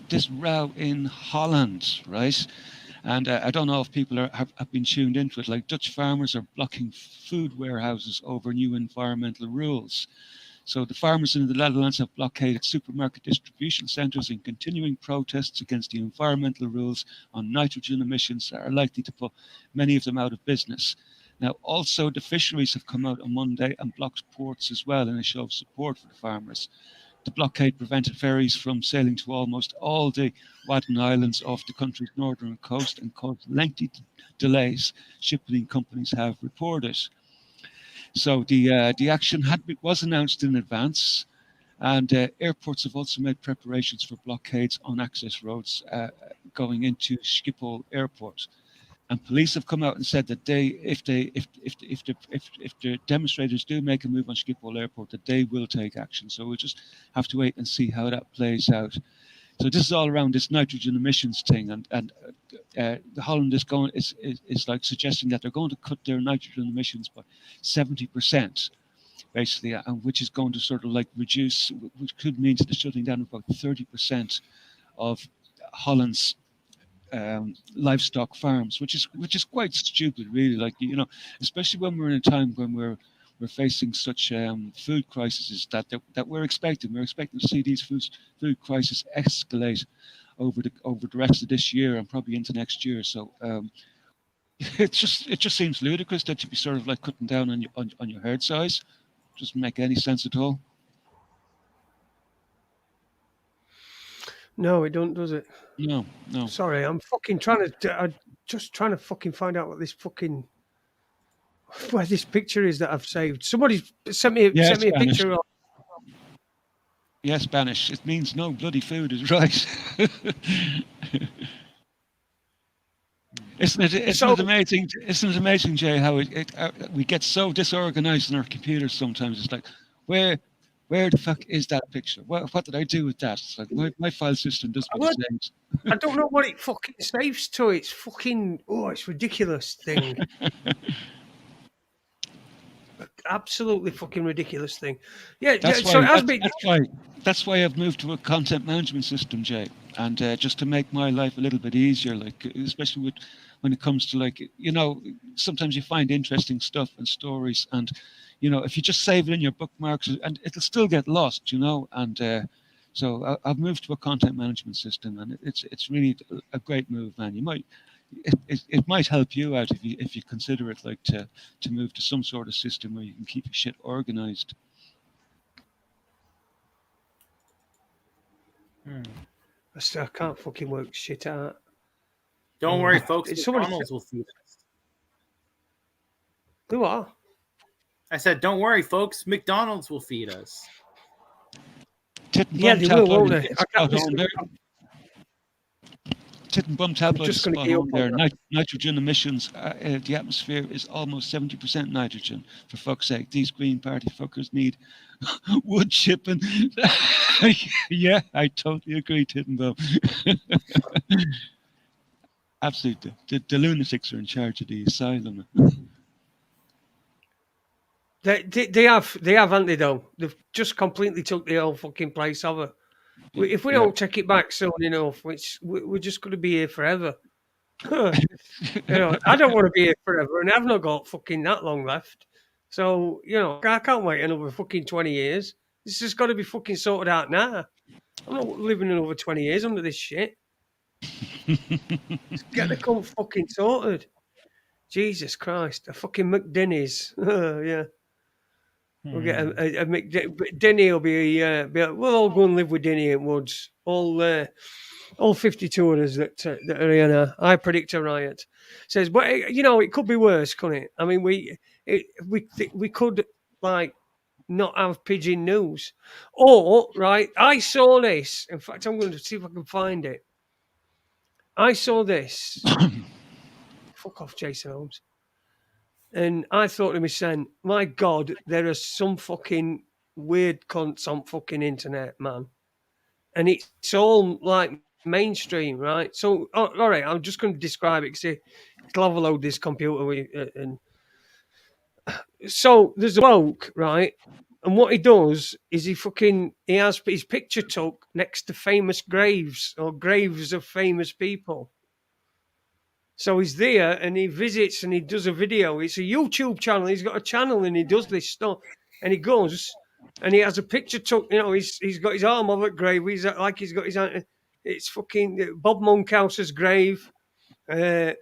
this row in Holland, right? And I don't know if people have been tuned into it. Like, Dutch farmers are blocking food warehouses over new environmental rules. So the farmers in the Netherlands have blockaded supermarket distribution centres in continuing protests against the environmental rules on nitrogen emissions that are likely to put many of them out of business. Now, also, the fisheries have come out on Monday and blocked ports as well in a show of support for the farmers. The blockade prevented ferries from sailing to almost all the Wadden Islands off the country's northern coast and caused lengthy delays, shipping companies have reported. So the action was announced in advance, and airports have also made preparations for blockades on access roads going into Schiphol Airport. And police have come out and said that if the demonstrators do make a move on Schiphol Airport, that they will take action. So we'll just have to wait and see how that plays out. So this is all around this nitrogen emissions thing, and Holland is like suggesting that they're going to cut their nitrogen emissions by 70%, basically, and which is going to sort of like reduce, which could mean the shutting down of about 30% of Holland's livestock farms, which is quite stupid, really. Like, especially when we're in a time when we're facing such food crises that we're expecting. We're expecting to see these food crises escalate over the rest of this year and probably into next year. So it just seems ludicrous that you'd be sort of like cutting down on your herd size. Doesn't make any sense at all. No, it don't, does it? No. Sorry, I'm fucking trying to fucking find out what this fucking where this picture is that I've saved. Somebody sent me a picture of. Yes, Spanish. It means no bloody food is right. Isn't it amazing? Isn't it amazing, Jay? How we get so disorganized in our computers sometimes. It's like, where the fuck is that picture? What did I do with that? It's like my file system does what it says. I don't know what it fucking saves to. It's fucking it's ridiculous thing. absolutely fucking ridiculous thing. Yeah, That's so why. it has That's, been. that's why. That's why I've moved to a content management system, Jay, and just to make my life a little bit easier. Like, especially when it comes to sometimes you find interesting stuff and stories, and if you just save it in your bookmarks, and it'll still get lost, and. So I've moved to a content management system, and it's really a great move, man. It might help you out if you consider it, like to move to some sort of system where you can keep your shit organized. I still can't fucking work shit out. Don't worry, folks. Somebody McDonald's will feed us. do what? I said, don't worry, folks. McDonald's will feed us. Tit and Yeah, bum they will, tabloid won't is they? I spot can't on there. Tit and bum tabloid is just gonna spot give on up on there. that. Nitrogen emissions. The atmosphere is almost 70% nitrogen. For fuck's sake, these Green Party fuckers need wood chipping. Yeah, I totally agree, Tit and bum. Absolutely. The lunatics are in charge of the asylum. They have, haven't they? Though they've just completely took the whole fucking place over. If we Yeah. don't take it back soon enough, we're just going to be here forever. I don't want to be here forever, and I've not got fucking that long left. So I can't wait another fucking 20 years. This has got to be fucking sorted out now. I'm not living another 20 years under this shit. Get the cunt fucking sorted. Jesus Christ, a fucking McDinny's. Yeah. We'll get a Denny will be we'll all go and live with Denny at Woods. All 52 of us that are in I predict a riot. Says, but it could be worse, couldn't it? I mean, we could like not have pigeon news, or right. I saw this. In fact, I'm going to see if I can find it. I saw this. Fuck off, Jason Holmes. And I thought to myself, my God, there are some fucking weird cunts on fucking internet, man. And it's all like mainstream, right? So, all right, I'm just going to describe it because it'll overload this computer. And so there's a bloke, right? And what he does is he has his picture took next to famous graves or graves of famous people. So he's there and he visits and he does a video. It's a YouTube channel. He's got a channel and he does this stuff. And he goes and he has a picture took. He's got his arm over the grave. He's got his. It's fucking Bob Monkhouse's grave. I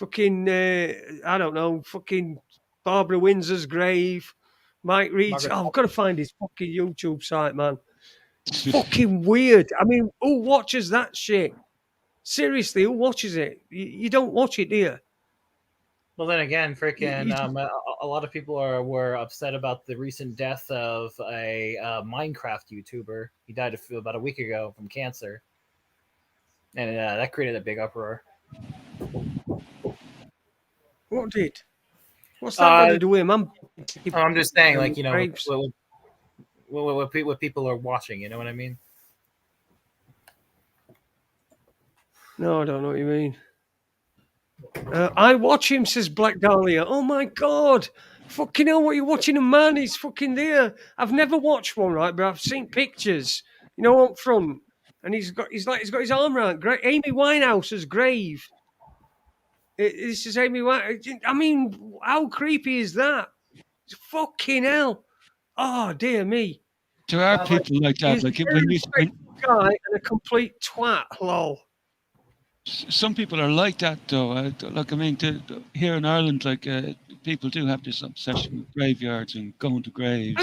don't know. Fucking Barbara Windsor's grave. Mike Reed's. I've got to find his fucking YouTube site, man. It's fucking weird. I mean, who watches that shit? Seriously, who watches it? You don't watch it, do you? Well, then again, freaking a lot of people were upset about the recent death of a Minecraft YouTuber. He died about a week ago from cancer, and that created a big uproar. What did? What's that got to do with him? I'm just saying, like, what people are watching. You know what I mean? No, I don't know what you mean. I watch him, says Black Dahlia. Oh my God. Fucking hell, what are you watching, a man? He's fucking there. I've never watched one, right? But I've seen pictures, up front. And he's got his arm around Amy Winehouse's grave. This is Amy Winehouse. I mean, how creepy is that? Fucking hell. Oh, dear me. There are people like that. Like when you guy and a complete twat, lol. Some people are like that, though. Look, I mean, here in Ireland, like people do have this obsession with graveyards and going to graves.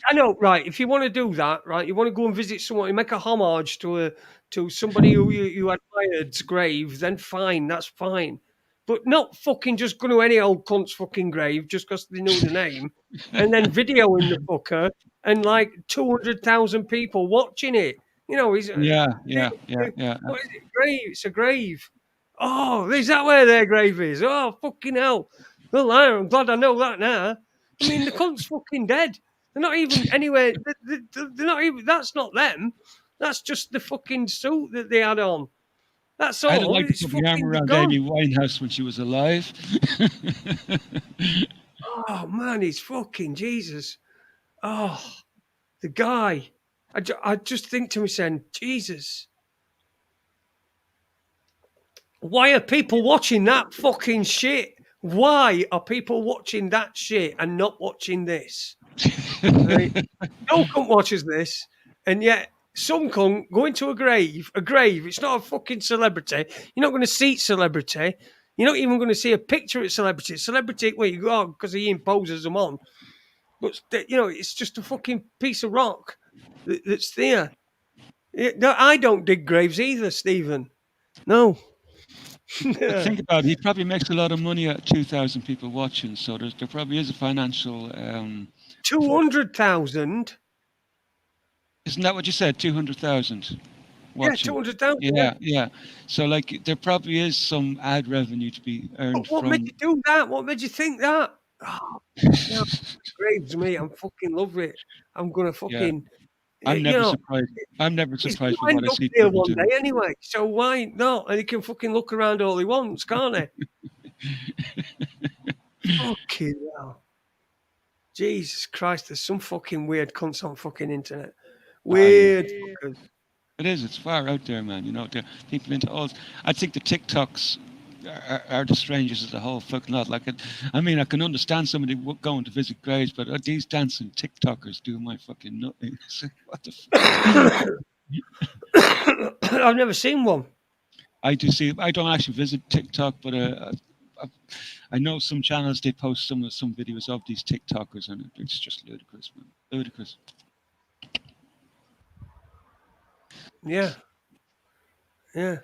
I know, right? If you want to do that, right, you want to go and visit someone, you make a homage to somebody who you admired's grave, then fine, that's fine. But not fucking just go to any old cunt's fucking grave just because they know the name, and then videoing the fucker and like 200,000 people watching it. He's yeah. What is it? Grave? It's a grave. Oh, is that where their grave is? Oh, fucking hell! Well, I'm glad I know that now. I mean, the cunt's fucking dead. They're not even anywhere. They're not even. That's not them. That's just the fucking suit that they had on. That's all. I'd like to put my arm around Amy Winehouse when she was alive. Oh man, he's fucking Jesus. Oh, the guy. I just think to myself, Jesus, why are people watching that fucking shit? Why are people watching that shit and not watching this? Right? No cunt watches this, and yet some cunt going to a grave. A grave. It's not a fucking celebrity. You're not going to see celebrity. You're not even going to see a picture of celebrity. Celebrity, well, you go because he imposes them on. But it's just a fucking piece of rock that's there. No, I don't dig graves either, Stephen. No. But think about it, he probably makes a lot of money at 2,000 people watching, so there probably is a financial. 200,000. Isn't that what you said? 200,000 Yeah, watching. 200,000. Yeah. So like, there probably is some ad revenue to be earned What from. made you do that? What made you think that? Oh, no, graves, mate. I'm fucking love it. I'm gonna Yeah, fucking. I'm You never know, surprised. I'm never he's gonna surprised with what end I up see there people one do. day anyway. So why not? And he can fucking look around all he wants, can't he? Fucking hell. Jesus Christ, there's some fucking weird cunts on fucking internet. Weird fuckers. It is. It's far out there, man. You know, there are people into all. I think the TikToks are the strangest of the whole fucking lot. Like, I mean, I can understand somebody going to visit graves, but these dancing TikTokers do my fucking nothing. What the fuck? I've never seen one. I do see. I don't actually visit TikTok, but I know some channels they post some videos of these TikTokers, and it's just ludicrous, man. Ludicrous. Yeah. Yeah.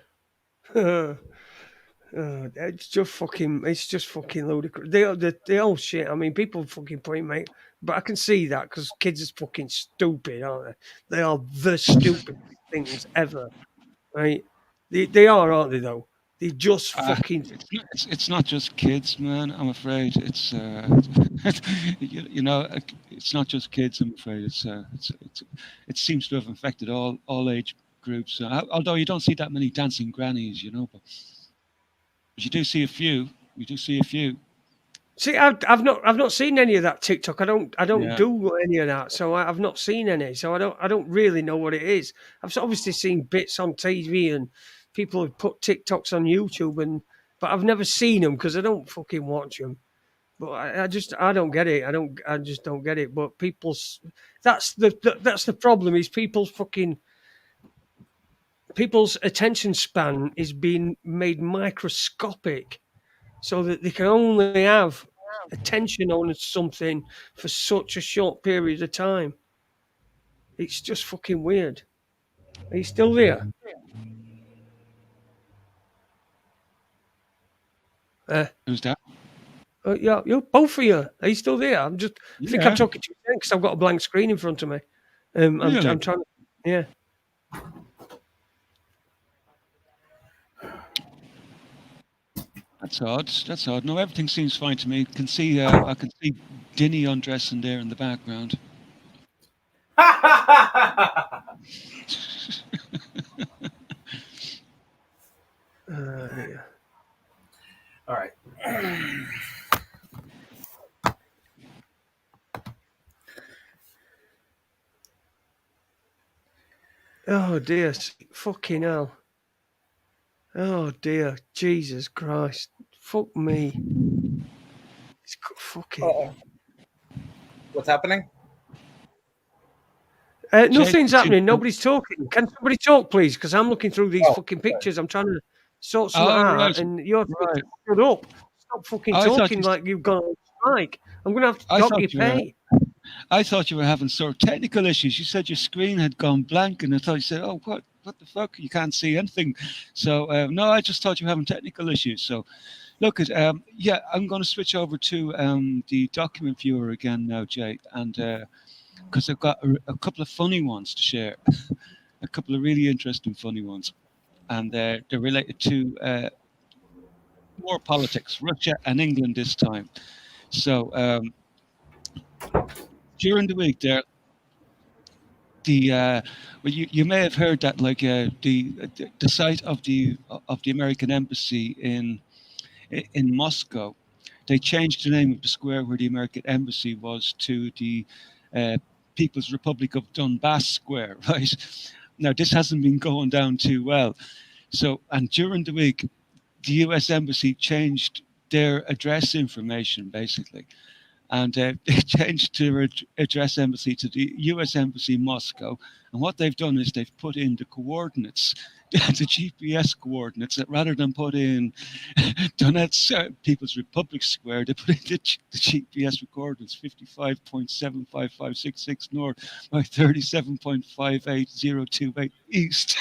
It's just fucking ludicrous. They all shit. I mean, people fucking point, mate. But I can see that because kids are fucking stupid, aren't they? They are the stupidest things ever, right? They are, aren't they? Though they just fucking. It's not just kids, man. I'm afraid it's it's not just kids. I'm afraid it seems to have infected all age groups. Although you don't see that many dancing grannies, but you do see a few. You do see a few. See, I've not seen any of that TikTok. I don't Yeah. do any of that, so I've not seen any. So I don't really know what it is. I've obviously seen bits on TV and people have put TikToks on YouTube, but I've never seen them because I don't fucking watch them. But I don't get it. I just don't get it. But that's the problem is people's attention span is being made microscopic so that they can only have attention on something for such a short period of time. It's just fucking weird. Are you still there? Who's that? Yeah, both of you. Are you still there? I think I'm Yeah. talking to you because I've got a blank screen in front of me. I'm Really? trying. Yeah. That's odd. That's odd. No, everything seems fine to me. I can see Dinny undressing there in the background. Yeah. All right. Oh dear, fucking hell. Oh dear, Jesus Christ. Fuck me. It's fucking. Uh-oh. What's happening? Nothing's happening. Nobody's talking. Can somebody talk, please? Because I'm looking through these fucking pictures. I'm trying to sort something out, right. and you're Right. shut up. Stop fucking I thought talking you- like you've got on strike. I'm going to have to I dock thought your you were- pay. I thought you were having sort of technical issues. You said your screen had gone blank, and I thought you said, "Oh, what the fuck? You can't see anything." So no, I just thought you were having technical issues. So look at I'm going to switch over to the document viewer again now, Jay, and because I've got a couple of funny ones to share, a couple of really interesting funny ones, and they're related to more politics, Russia and England this time. So during the week there, you may have heard that like the site of the American embassy in Moscow, they changed the name of the square where the American embassy was to the uh, People's Republic of Donbass Square, right? Now, this hasn't been going down too well. So, and during the week, the US Embassy changed their address information basically, and they changed their address embassy to the US Embassy in Moscow. And what they've done is they've put in the coordinates, the GPS coordinates, that rather than put in Donetsk People's Republic Square, they put in the GPS coordinates 55.75566 north by 37.58028 east.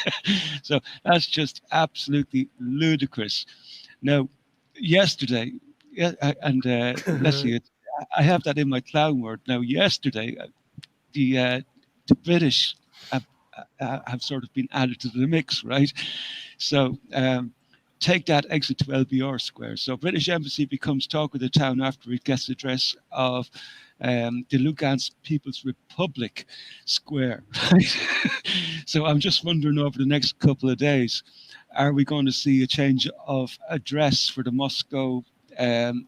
So that's just absolutely ludicrous. Now, yesterday, yeah, and let's see, I have that in my clown word. Now, yesterday, the uh, the British have sort of been added to the mix, right? So take that exit to LBR Square. So British Embassy becomes talk of the town after it gets the address of the Lugansk People's Republic Square. Right? So I'm just wondering over the next couple of days, are we going to see a change of address for the Moscow um,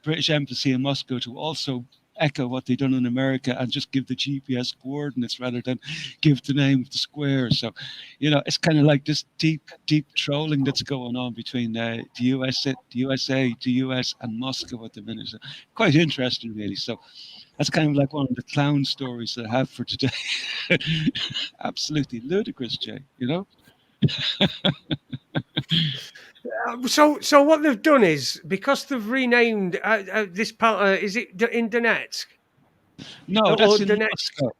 British Embassy in Moscow to also echo what they've done in America and just give the GPS coordinates rather than give the name of the square. So, it's kind of like this deep trolling that's going on between the US, and Moscow at the minute. So, quite interesting, really. So, that's kind of like one of the clown stories that I have for today. Absolutely ludicrous, Jay. So what they've done is, because they've renamed this part, is it in Donetsk? No, Or that's in Donetsk? Moscow.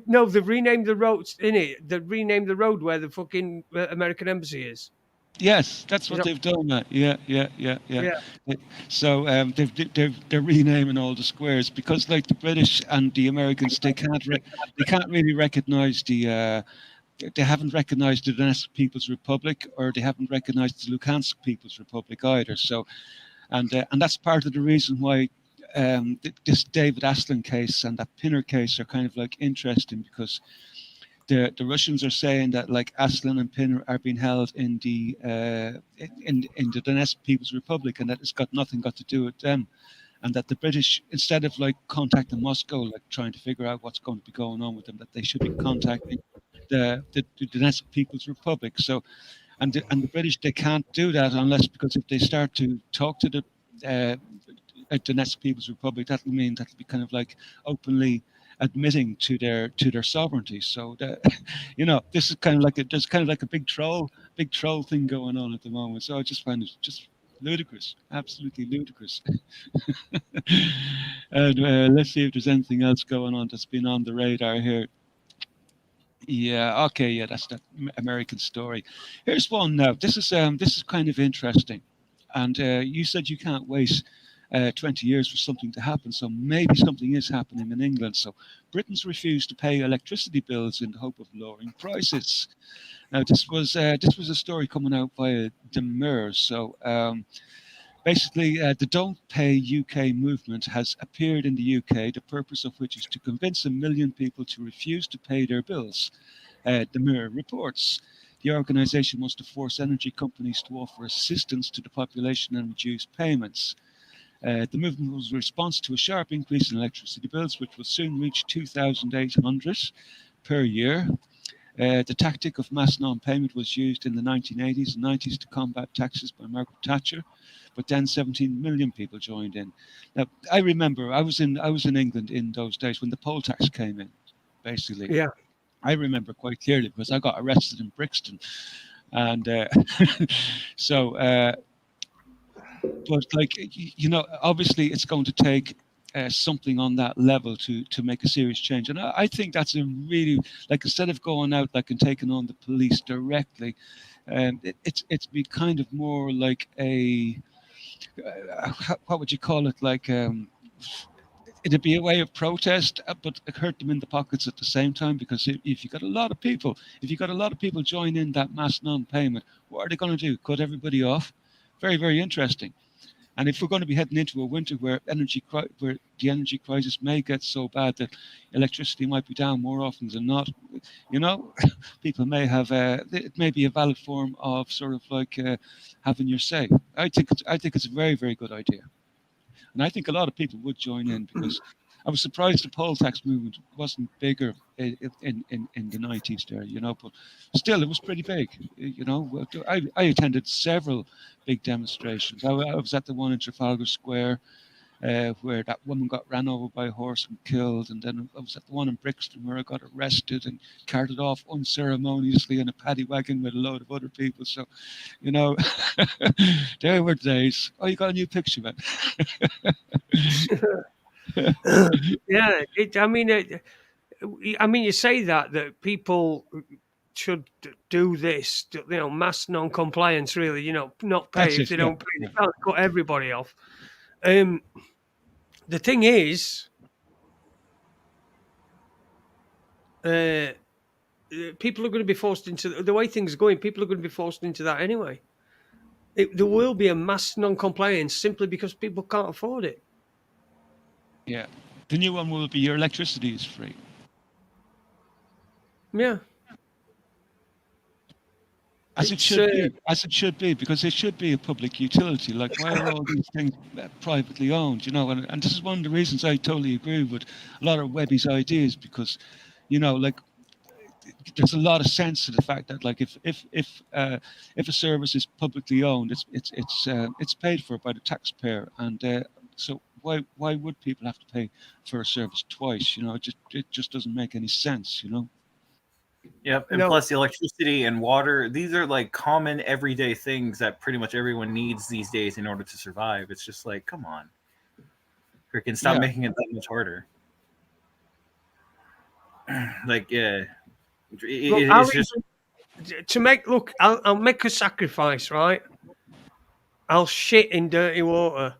No, they've renamed the roads in it. They've renamed the road where the fucking American embassy is. Yes, that's Is what that, they've done. Yeah. yeah. So they're renaming all the squares because, like the British and the Americans, they can't really recognize they haven't recognized the Donetsk People's Republic, or they haven't recognized the Luhansk People's Republic either. So, and that's part of the reason why this David Aslan case and that Pinner case are kind of like interesting, because the Russians are saying that like Aslan and Pinner are being held in the Donetsk People's Republic, and that it's got nothing got to do with them, and that the British, instead of like contacting Moscow, like trying to figure out what's going to be going on with them, that they should be contacting the Donetsk People's Republic. So, and the British, they can't do that unless, because if they start to talk to the Donetsk People's Republic, that'll mean that'll be kind of like openly admitting to their sovereignty. So this is kind of like there's kind of like a big troll thing going on at the moment. So I just find it just ludicrous, absolutely ludicrous. And let's see if there's anything else going on that's been on the radar here. Yeah, okay, yeah, that's that American story. Here's one now. This is kind of interesting, and you said you can't wait 20 years for something to happen, so maybe something is happening in England. So Britons refuse to pay electricity bills in the hope of lowering prices. Now this was a story coming out via the Mirror. So basically, the Don't Pay UK movement has appeared in the UK, the purpose of which is to convince 1 million people to refuse to pay their bills. The Mirror reports. The organisation wants to force energy companies to offer assistance to the population and reduce payments. The movement was a response to a sharp increase in electricity bills, which will soon reach 2,800 per year. The tactic of mass non-payment was used in the 1980s and 90s to combat taxes by Margaret Thatcher, but then 17 million people joined in. Now, I remember I was in England in those days when the poll tax came in. Basically, Yeah. I remember quite clearly because I got arrested in Brixton, and so. But like obviously, it's going to take something on that level to make a serious change. And I think that's a really, like, instead of going out like and taking on the police directly, it's be kind of more like a what would you call it, like it'd be a way of protest, but it hurt them in the pockets at the same time, because if you got a lot of people join in that mass non-payment, what are they going to do? Cut everybody off? Very, very interesting. And if we're going to be heading into a winter where where the energy crisis may get so bad that electricity might be down more often than not, people may have it may be a valid form of sort of like having your say. I think it's a very, very good idea. And I think a lot of people would join in because I was surprised the poll tax movement wasn't bigger in the 90s there, but still it was pretty big. I attended several big demonstrations. I was at the one in Trafalgar Square where that woman got ran over by a horse and killed. And then I was at the one in Brixton where I got arrested and carted off unceremoniously in a paddy wagon with a load of other people. So, there were days. Oh, you got a new picture, man. Yeah, I mean, you say that people should do this, mass non-compliance. Really, not pay That's if it. they Yeah. don't pay. They can't cut everybody off. The thing is, people are going to be forced into the way things are going. People are going to be forced into that anyway. There will be a mass non-compliance simply because people can't afford it. Yeah. The new one will be your electricity is free. Yeah. As it should be, because it should be a public utility. Like, why are all these things privately owned? And this is one of the reasons I totally agree with a lot of Webby's ideas, because, like, there's a lot of sense to the fact that, like, if a service is publicly owned, it's paid for by the taxpayer, and so why would people have to pay for a service twice? It just doesn't make any sense. Yep, and plus the electricity and water, these are like common everyday things that pretty much everyone needs these days in order to survive. It's just like, come on. Freaking stop making it that much harder. Like, yeah. It's just... I'll make a sacrifice, right? I'll shit in dirty water.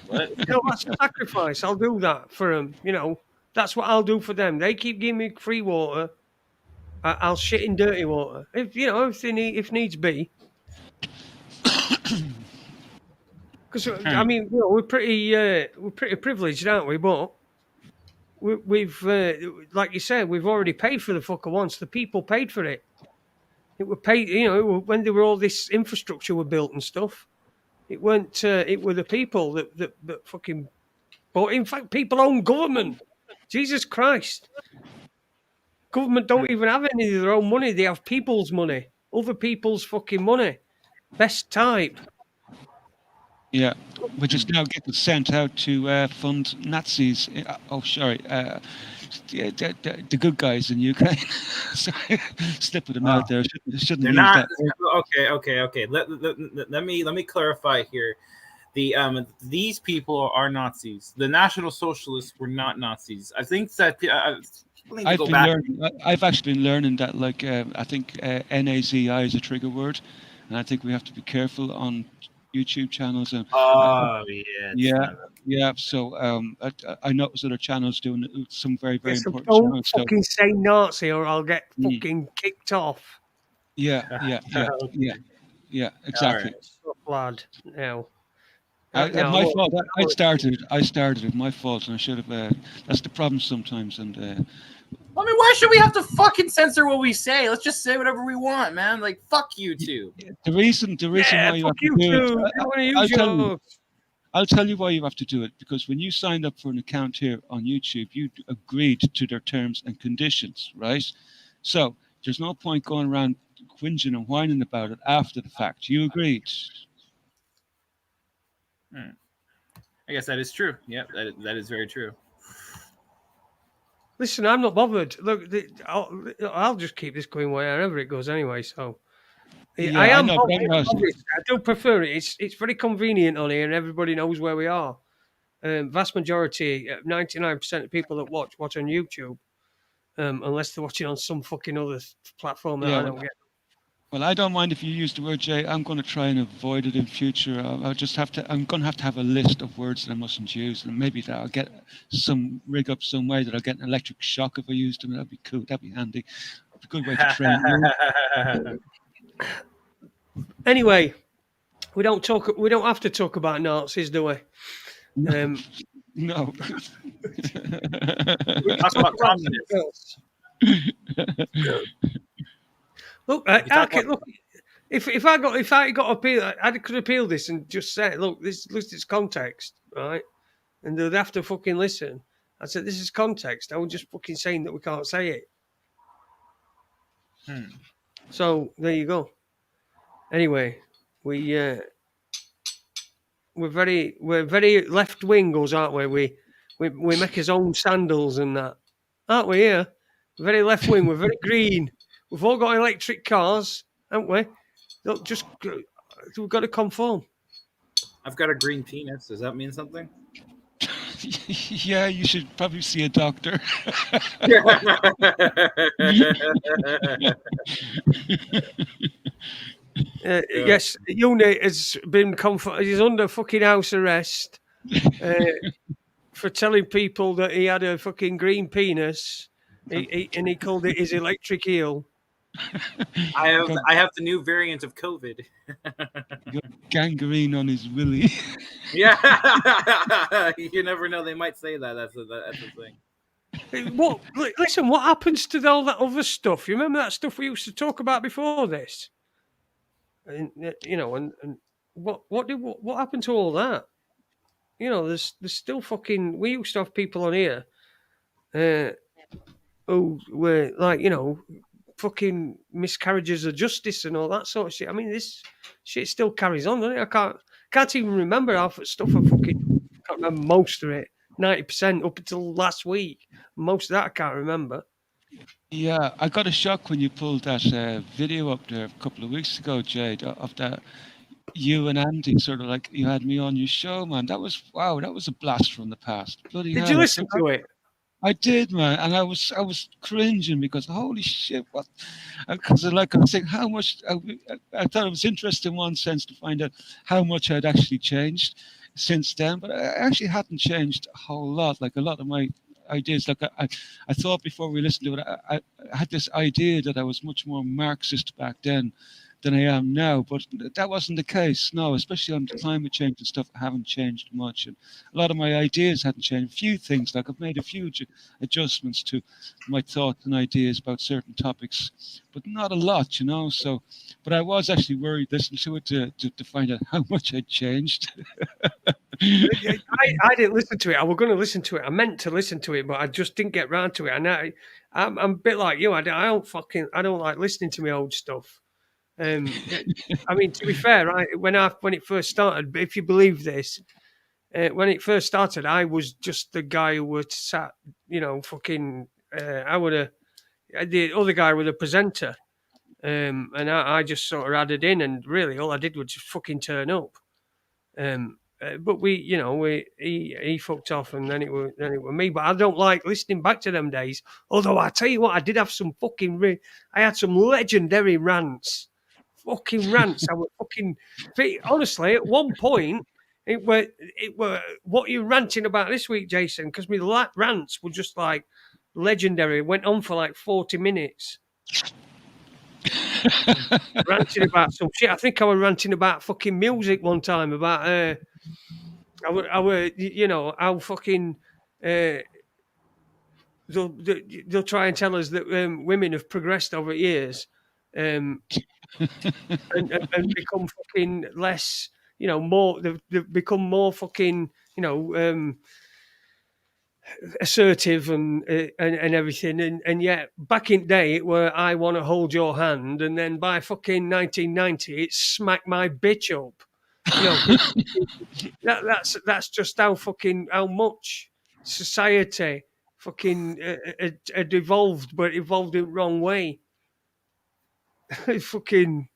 What? That's a sacrifice. I'll do that for them. That's what I'll do for them. They keep giving me free water. I'll shit in dirty water if needs be. Because I mean, we're pretty privileged, aren't we? But we've like you said, we've already paid for the fucker once. The people paid for it. It were paid. When there were all this infrastructure were built and stuff. It weren't. It were the people that fucking. But in fact, people own government. Jesus Christ. Government don't even have any of their own money. They have people's money. Other people's fucking money. Best type. Yeah, which is now getting sent out to fund Nazis. The good guys in Ukraine. Sorry, slipping them out there. Shouldn't They're use not. that. Okay. Let me clarify here. These people are Nazis. The National Socialists were not Nazis. I think that I've actually been learning that, like, I think NAZI is a trigger word, and I think we have to be careful on YouTube channels. And yeah. So I noticed other channels doing some very important don't channels. Fucking say Nazi, or I'll get fucking kicked off. Yeah, exactly. Lad, no. My fault. I started it. My fault, and I should have. That's the problem sometimes. And I mean, why should we have to fucking censor what we say? Let's just say whatever we want, man. Like, fuck YouTube. The reason why you have to do it. I'll tell you why you have to do it, because when you signed up for an account here on YouTube, you agreed to their terms and conditions, right? So there's no point going around whinging and whining about it after the fact. You agreed. I guess that is true. Yeah, that is very true. Listen, I'm not bothered. Look, I'll just keep this going wherever it goes anyway. So yeah, I am bothered. I do prefer it. It's very convenient on here, and everybody knows where we are. Vast majority, 99% of people that watch on YouTube, unless they're watching on some fucking other platform that I don't get. Well, I don't mind if you use the word Jay. I'm going to try and avoid it in future. I'll just have to. I'm going to have a list of words that I mustn't use, and maybe that I'll get some rig up some way that I'll get an electric shock if I used them. That'd be cool. That'd be handy. A good way to train you. Anyway, we don't have to talk about Nazis, do we? No. We talk about communists. Look, if I got appeal, I could appeal this and just say, look, this is context, right? And they'd have to fucking listen. I said, this is context. I was just fucking saying that we can't say it. So there you go. Anyway, we're very left wingers, aren't we? We make his own sandals and that, aren't we? Here, very left wing. We're very green. We've all got electric cars, haven't we? Look, just we've got to conform. I've got a green penis. Does that mean something? Yeah, you should probably see a doctor. Yes, Unit has been he's under fucking house arrest for telling people that he had a fucking green penis, and he called it his electric eel. I have the new variant of COVID. Got gangrene on his willy. Yeah, you never know. They might say that. That's the thing. What? Listen, what happens to all that other stuff? You remember that stuff we used to talk about before this? And and what happened to all that? There's still fucking. We used to have people on here who were like, fucking miscarriages of justice and all that sort of shit. I mean, this shit still carries on, doesn't it? I can't even remember half the stuff. I can't remember most of it. 90% up until last week. Most of that I can't remember. Yeah, I got a shock when you pulled that video up there a couple of weeks ago, Jade, of that you and Andy sort of like you had me on your show, man. That was a blast from the past. Bloody Did hell. you listen to it? I did, man, and I was cringing because holy shit, what? Because I was saying how much. I thought it was interesting in one sense to find out how much I'd actually changed since then, but I actually hadn't changed a whole lot. Like a lot of my ideas, like I thought before we listened to it, I had this idea that I was much more Marxist back then than I am now, but that wasn't the case. No, especially on climate change and stuff, I haven't changed much, and a lot of my ideas hadn't changed. A few things, like I've made a few adjustments to my thoughts and ideas about certain topics, but not a lot, So, but I was actually worried listening to it to find out how much I'd changed. I didn't listen to it. I was going to listen to it. I meant to listen to it, but I just didn't get round to it. And I'm a bit like you. I don't like listening to my old stuff. I mean, to be fair, when it first started, if you believe this, when it first started, I was just the guy who was sat, fucking. The other guy was a presenter, and I just sort of added in, and really all I did was just fucking turn up. But he fucked off, and then it was me. But I don't like listening back to them days. Although I tell you what, I did have some fucking. I had some legendary rants. Fucking rants. I was fucking. Honestly, at one point, it were what you're ranting about this week, Jason, because my rants were just like legendary. It went on for like 40 minutes. Ranting about some shit. I think I was ranting about fucking music one time. About how fucking they'll try and tell us that women have progressed over years, and become fucking less. More. They've become more fucking. Assertive and everything, and yet back in the day it were I want to hold your hand, and then by fucking 1990 it smacked my bitch up. That's just how much society fucking had evolved, but evolved in the wrong way. Fucking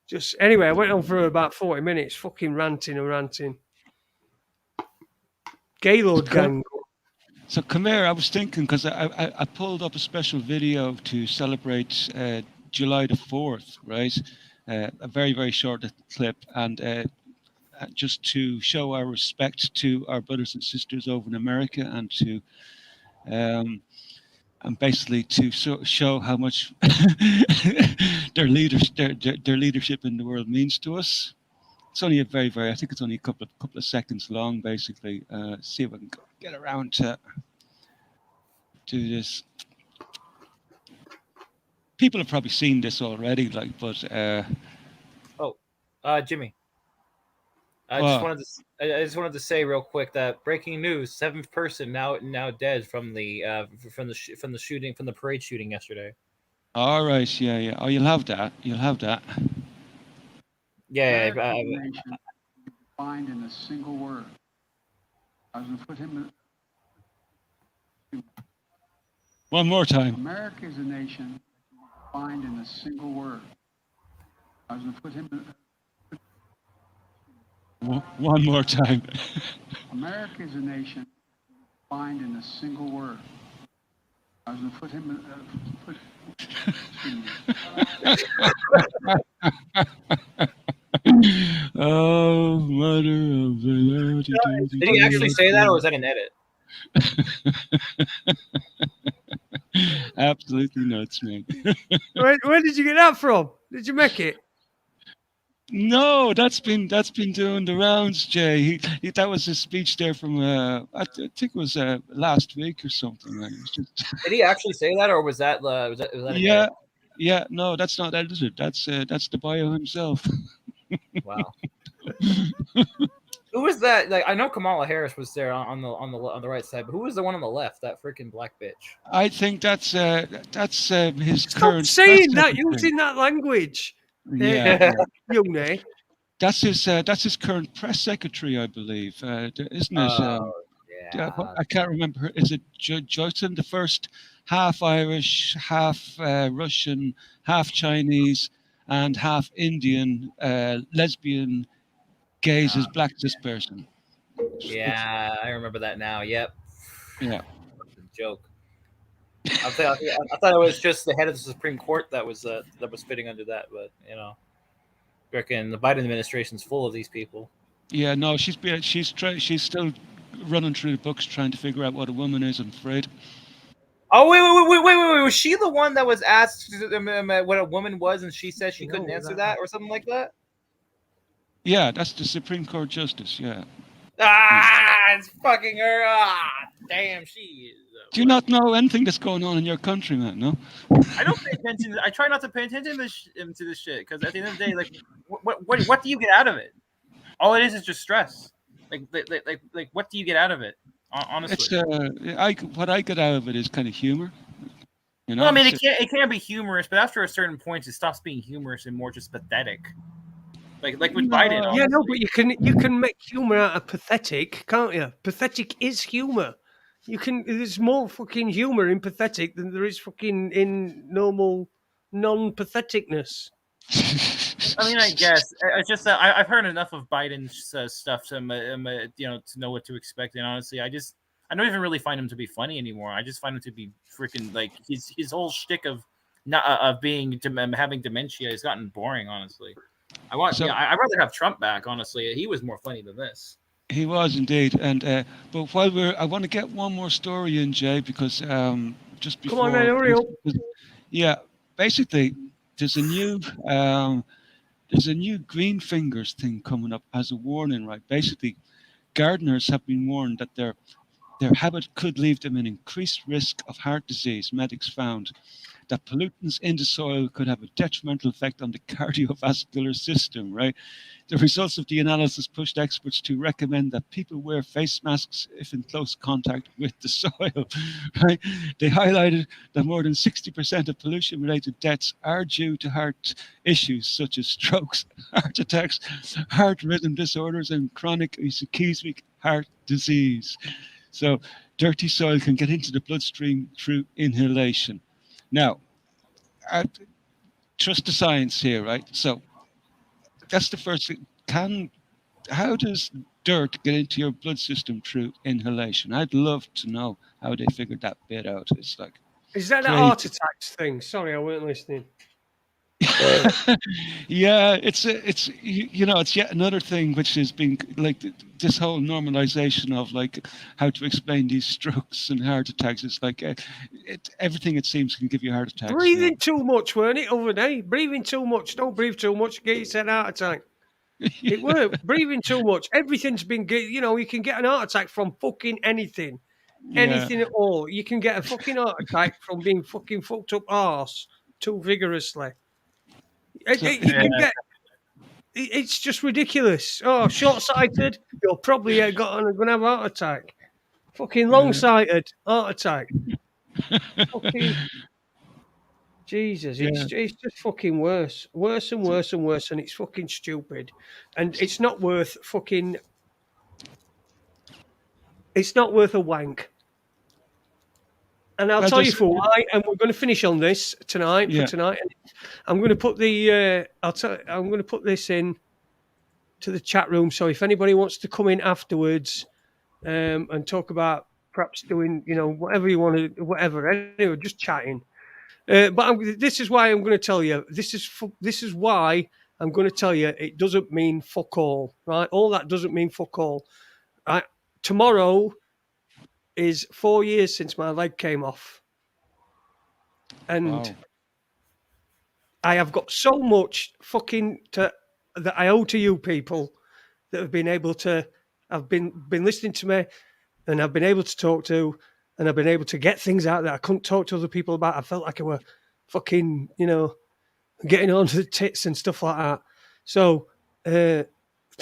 just anyway, I went on for about 40 minutes, fucking ranting and ranting. Gaylord gang. So come here, I was thinking, because I pulled up a special video to celebrate July the 4th, right? A very, very short clip, and just to show our respect to our brothers and sisters over in America, and to and basically to show how much their leadership in the world means to us. It's only a very, very, I think it's only a couple of seconds long, basically. See if I can get around to do this. People have probably seen this already, but Jimmy. I just Well, wanted to. I just wanted to say real quick that breaking news: seventh person now dead from the shooting from the parade shooting yesterday. all right, yeah, yeah. Oh, you'll have that. You'll have that. Yeah, America's nation defined in a single word. I was going to put him. One more time. America is a nation defined in a single word. I was going to put him. One more time. America is a nation defined in a single word. I was going to put him. Oh, mother of the did he actually say that, or was that an edit? Absolutely nuts, man. Where did you get that from? Did you make it? No, that's been doing the rounds, Jay. That was his speech there from I think it was last week or something. Like, it was just, Did he actually say that, or was that was that an yeah, edit? yeah. No, that's not edited. That's the bio himself. Wow. Who was that? Like, I know Kamala Harris was there on the right side, but who was the one on the left? That freaking black bitch. I think that's his Stop current saying press that, secretary. using that language. Yeah, Uni. that's his current press secretary, I believe, isn't it? Yeah. I can't remember. Is it Joyson, the first half Irish, half Russian, half Chinese, and half Indian lesbian gays as black cis person? Yeah, I remember that now. Yep. Yeah. Joke. I thought it was just the head of the Supreme Court that was fitting under that, but you know, I reckon the Biden administration's full of these people. Yeah, no, she's still running through the books trying to figure out what a woman is. I'm afraid. Oh wait! Was she the one that was asked what a woman was, and she said she couldn't answer that, or something like that? Yeah, that's the Supreme Court justice. Yeah. It's fucking her. Damn, she is. Do you not know anything that's going on in your country, man? No. I don't pay attention. I try not to pay attention to this shit because at the end of the day, like, what do you get out of it? All it is just stress. Like what do you get out of it? Honestly, what I get out of it is kind of humor. You know, well, I mean, it can be humorous, but after a certain point, it stops being humorous and more just pathetic. Like with Biden. Honestly. Yeah, no, but you can make humor out of pathetic, can't you? Pathetic is humor. There's more fucking humor in pathetic than there is fucking in normal non-patheticness. I mean, I guess it's just that I've heard enough of Biden's stuff to to know what to expect. And honestly, I don't even really find him to be funny anymore. I just find him to be freaking like his whole shtick of not of being having dementia has gotten boring. Honestly, I'd rather have Trump back. Honestly, he was more funny than this. He was indeed, and but I want to get one more story in, Jay, because just before. Come on, man, hurry up. Yeah, basically, there's a new green fingers thing coming up as a warning, right? Basically, gardeners have been warned that their habit could leave them in increased risk of heart disease. Medics found that pollutants in the soil could have a detrimental effect on the cardiovascular system, right? The results of the analysis pushed experts to recommend that people wear face masks if in close contact with the soil, right? They highlighted that more than 60% of pollution-related deaths are due to heart issues such as strokes, heart attacks, heart rhythm disorders, and chronic ischemic heart disease. So dirty soil can get into the bloodstream through inhalation. Now, trust the science here, right? So that's the first thing. How does dirt get into your blood system through inhalation? I'd love to know how they figured that bit out. It's like, is that the heart attacks thing? Sorry, I weren't listening. Yeah, it's it's yet another thing which has been like this whole normalization of like how to explain these strokes and heart attacks. It's like everything it seems can give you heart attacks. Breathing too much, weren't it, over day? Breathing too much. Don't breathe too much. Get yourself heart attack. It worked. Breathing too much. Everything's been good. You know, you can get an heart attack from fucking anything. Anything at all. You can get a fucking heart attack from being fucking fucked up arse too vigorously. You can get It's just ridiculous. Oh, short-sighted. You're probably going to have a heart attack. Fucking long-sighted heart attack. Fucking Jesus, Yeah. it's just fucking worse and worse and worse, and it's fucking stupid, and it's not worth fucking. It's not worth a wank. And I'll Well, tell you just for why. And we're going to finish on this tonight. Yeah. For tonight, I'm going to put the. I'm going to put this in to the chat room. So if anybody wants to come in afterwards, and talk about perhaps doing, whatever you want to, whatever. Anyway, just chatting. This is why I'm going to tell you. This is why I'm going to tell you. It doesn't mean fuck all, right? All that doesn't mean fuck all. Right? Tomorrow is 4 years since my leg came off, and Wow. I have got so much that I owe to you people that have been able to. Have been listening to me, and I've been able to talk to, and I've been able to get things out that I couldn't talk to other people about. I felt like I were fucking, getting onto the tits and stuff like that. So I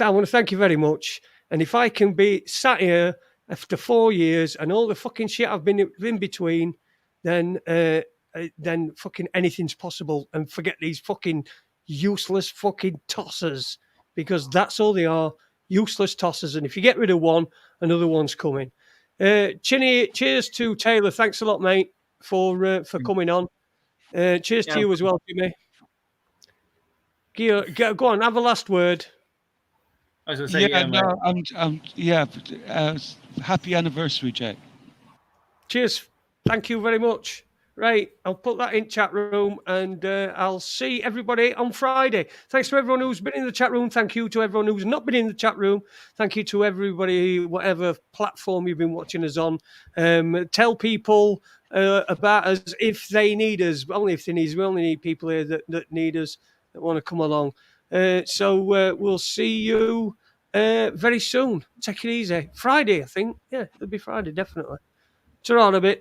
want to thank you very much. And if I can be sat here after 4 years and all the fucking shit I've been in between, then fucking anything's possible. And forget these fucking useless fucking tossers, because that's all they are, useless tossers. And if you get rid of one, another one's coming. Chinny, cheers to Taylor. Thanks a lot, mate, for coming on. Cheers to you as well, Jimmy. Go on, have a last word. I was going to say, Yeah, no, happy anniversary, Jay. Cheers. Thank you very much. Right, I'll put that in chat room, and I'll see everybody on Friday. Thanks to everyone who's been in the chat room. Thank you to everyone who's not been in the chat room. Thank you to everybody, whatever platform you've been watching us on. Tell people about us if they need us. Only if they need us. We only need people here that need us, that want to come along. So we'll see you very soon. Take it easy. Friday, I think. Yeah, it'll be Friday, definitely. Ta-ra a bit.